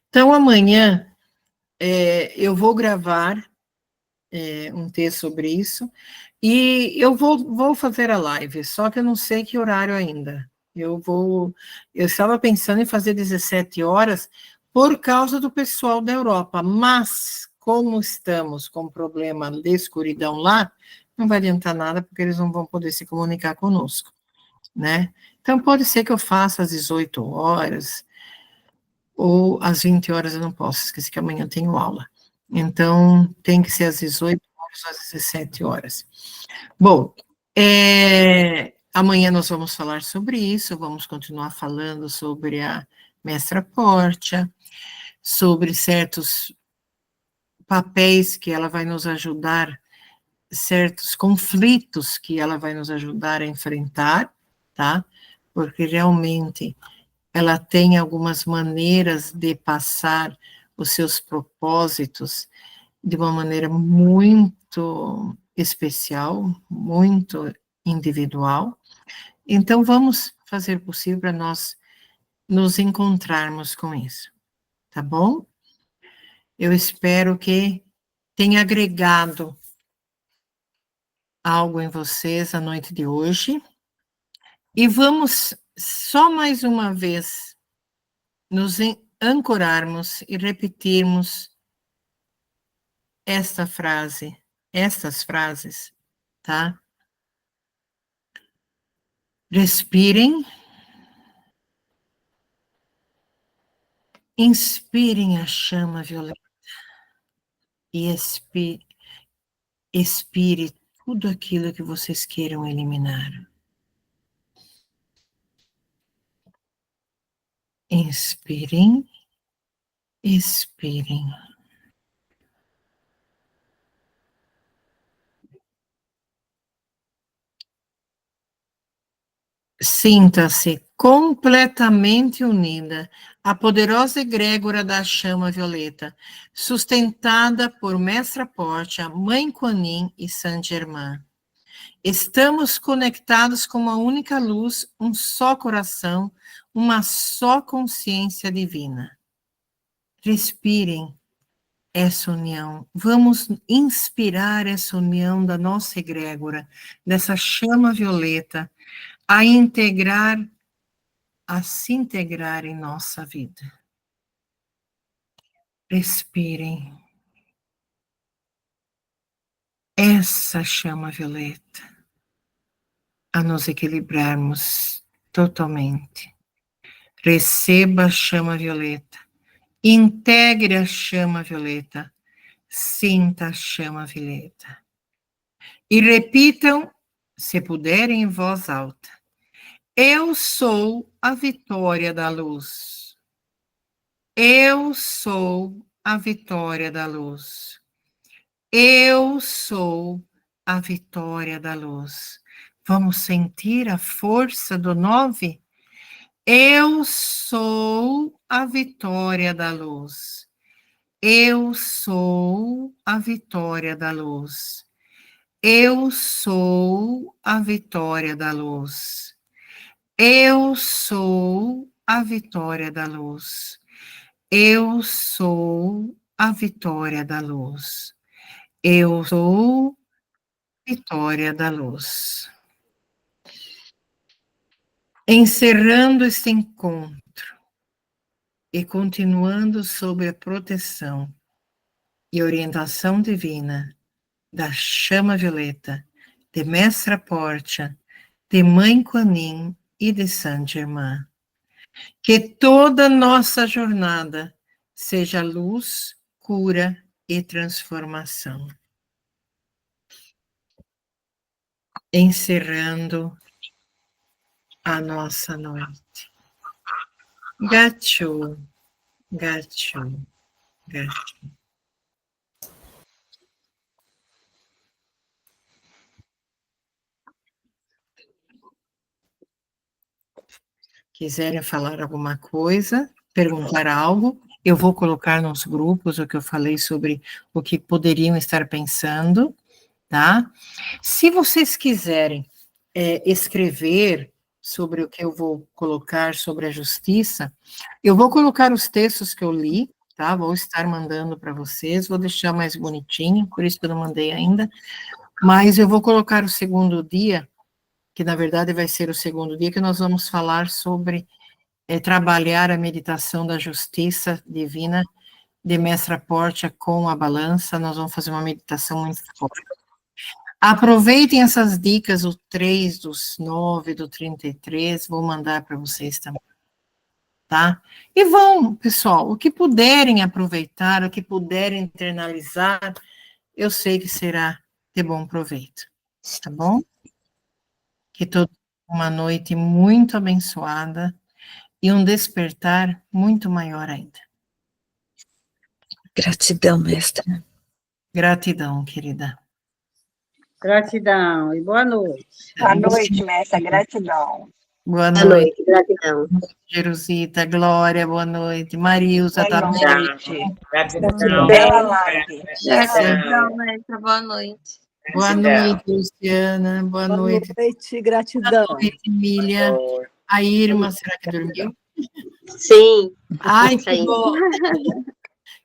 Então, amanhã, eu vou gravar um texto sobre isso, e eu vou fazer a live, só que eu não sei que horário ainda. Eu estava pensando em fazer 17 horas, por causa do pessoal da Europa, mas como estamos com problema de escuridão lá, não vai adiantar nada, porque eles não vão poder se comunicar conosco, né? Então, pode ser que eu faça às 18 horas, ou às 20 horas eu não posso, esqueci que amanhã eu tenho aula. Então, tem que ser às 18 horas ou às 17 horas. Bom, Amanhã nós vamos falar sobre isso, vamos continuar falando sobre a Mestra Portia, sobre certos papéis que ela vai nos ajudar, certos conflitos que ela vai nos ajudar a enfrentar, tá? Porque realmente ela tem algumas maneiras de passar os seus propósitos de uma maneira muito especial, muito individual. Então, vamos fazer o possível para nós nos encontrarmos com isso, tá bom? Eu espero que tenha agregado algo em vocês a noite de hoje. E vamos só mais uma vez nos ancorarmos e repetirmos esta frase, estas frases, tá? Respirem, inspirem a chama violeta e expire tudo aquilo que vocês queiram eliminar. Inspirem, expirem. Sinta-se completamente unida à poderosa egrégora da chama violeta, sustentada por Mestra Portia, Mãe Kuan Yin e Saint Germain. Estamos conectados com uma única luz, um só coração, uma só consciência divina. Respirem essa união. Vamos inspirar essa união da nossa egrégora, dessa chama violeta, a se integrar em nossa vida. Respirem essa chama violeta, a nos equilibrarmos totalmente. Receba a chama violeta, integre a chama violeta, sinta a chama violeta. E repitam, se puderem, em voz alta. Eu sou a vitória da luz. Eu sou a vitória da luz. Eu sou a vitória da luz. Vamos sentir a força do 9? Eu sou a vitória da luz. Eu sou a vitória da luz. Eu sou a vitória da luz. Eu sou a vitória da luz. Eu sou a vitória da luz. Eu sou a vitória da luz. Encerrando este encontro e continuando sob a proteção e orientação divina da chama violeta, de Mestra Portia, de Mãe Kuan Yin e de Saint Germain. Que toda nossa jornada seja luz, cura e transformação. Encerrando a nossa noite. Gachu, gachu, gachu. Quiserem falar alguma coisa, perguntar algo, eu vou colocar nos grupos o que eu falei sobre o que poderiam estar pensando, tá? Se vocês quiserem escrever sobre o que eu vou colocar sobre a justiça, eu vou colocar os textos que eu li, tá? Vou estar mandando para vocês, vou deixar mais bonitinho, por isso que eu não mandei ainda, mas eu vou colocar o segundo dia, que na verdade vai ser o segundo dia, que nós vamos falar sobre trabalhar a meditação da justiça divina de Mestra Portia com a balança. Nós vamos fazer uma meditação muito forte. Aproveitem essas dicas, o 3, dos 9, do 33, vou mandar para vocês também, tá? E vão, pessoal, o que puderem aproveitar, o que puderem internalizar, eu sei que será de bom proveito, tá bom? Que uma noite muito abençoada e um despertar muito maior ainda. Gratidão, mestra. Gratidão, querida. Gratidão e boa noite. Boa noite, mestra. Gratidão. Boa Boa noite, noite, gratidão. Jerusita, Glória, boa noite. Marilza, tá Boa bem? noite. Gratidão. Bela live. Gratidão, mestra. Boa noite. Boa noite, Luciana. Boa Boa noite. noite, gratidão. Boa noite, Emília. A Irma, será que dormiu? Sim. Ai, Isso que aí. bom.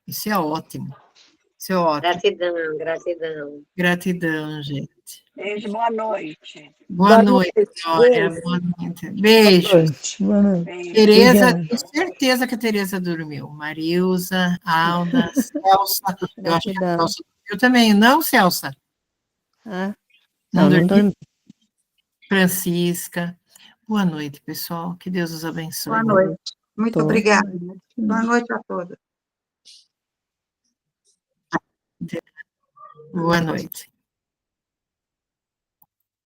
Isso é ótimo. Isso é ótimo. Gratidão, gratidão. Gratidão, gente. Beijo, boa noite. Boa noite, Glória. Beijo. Boa noite. Beijos. Boa noite. Beijo. Tereza, tenho certeza que a Tereza dormiu. Marilza, Alda, Celsa. Eu acho que a Gratidão. Celsa dormiu também, não, Celsa? Ah, Não não dormiu? dormi. Francisca. Boa noite, pessoal. Que Deus os abençoe. Boa noite. Muito Tô. obrigada. Boa noite a todos. Boa noite.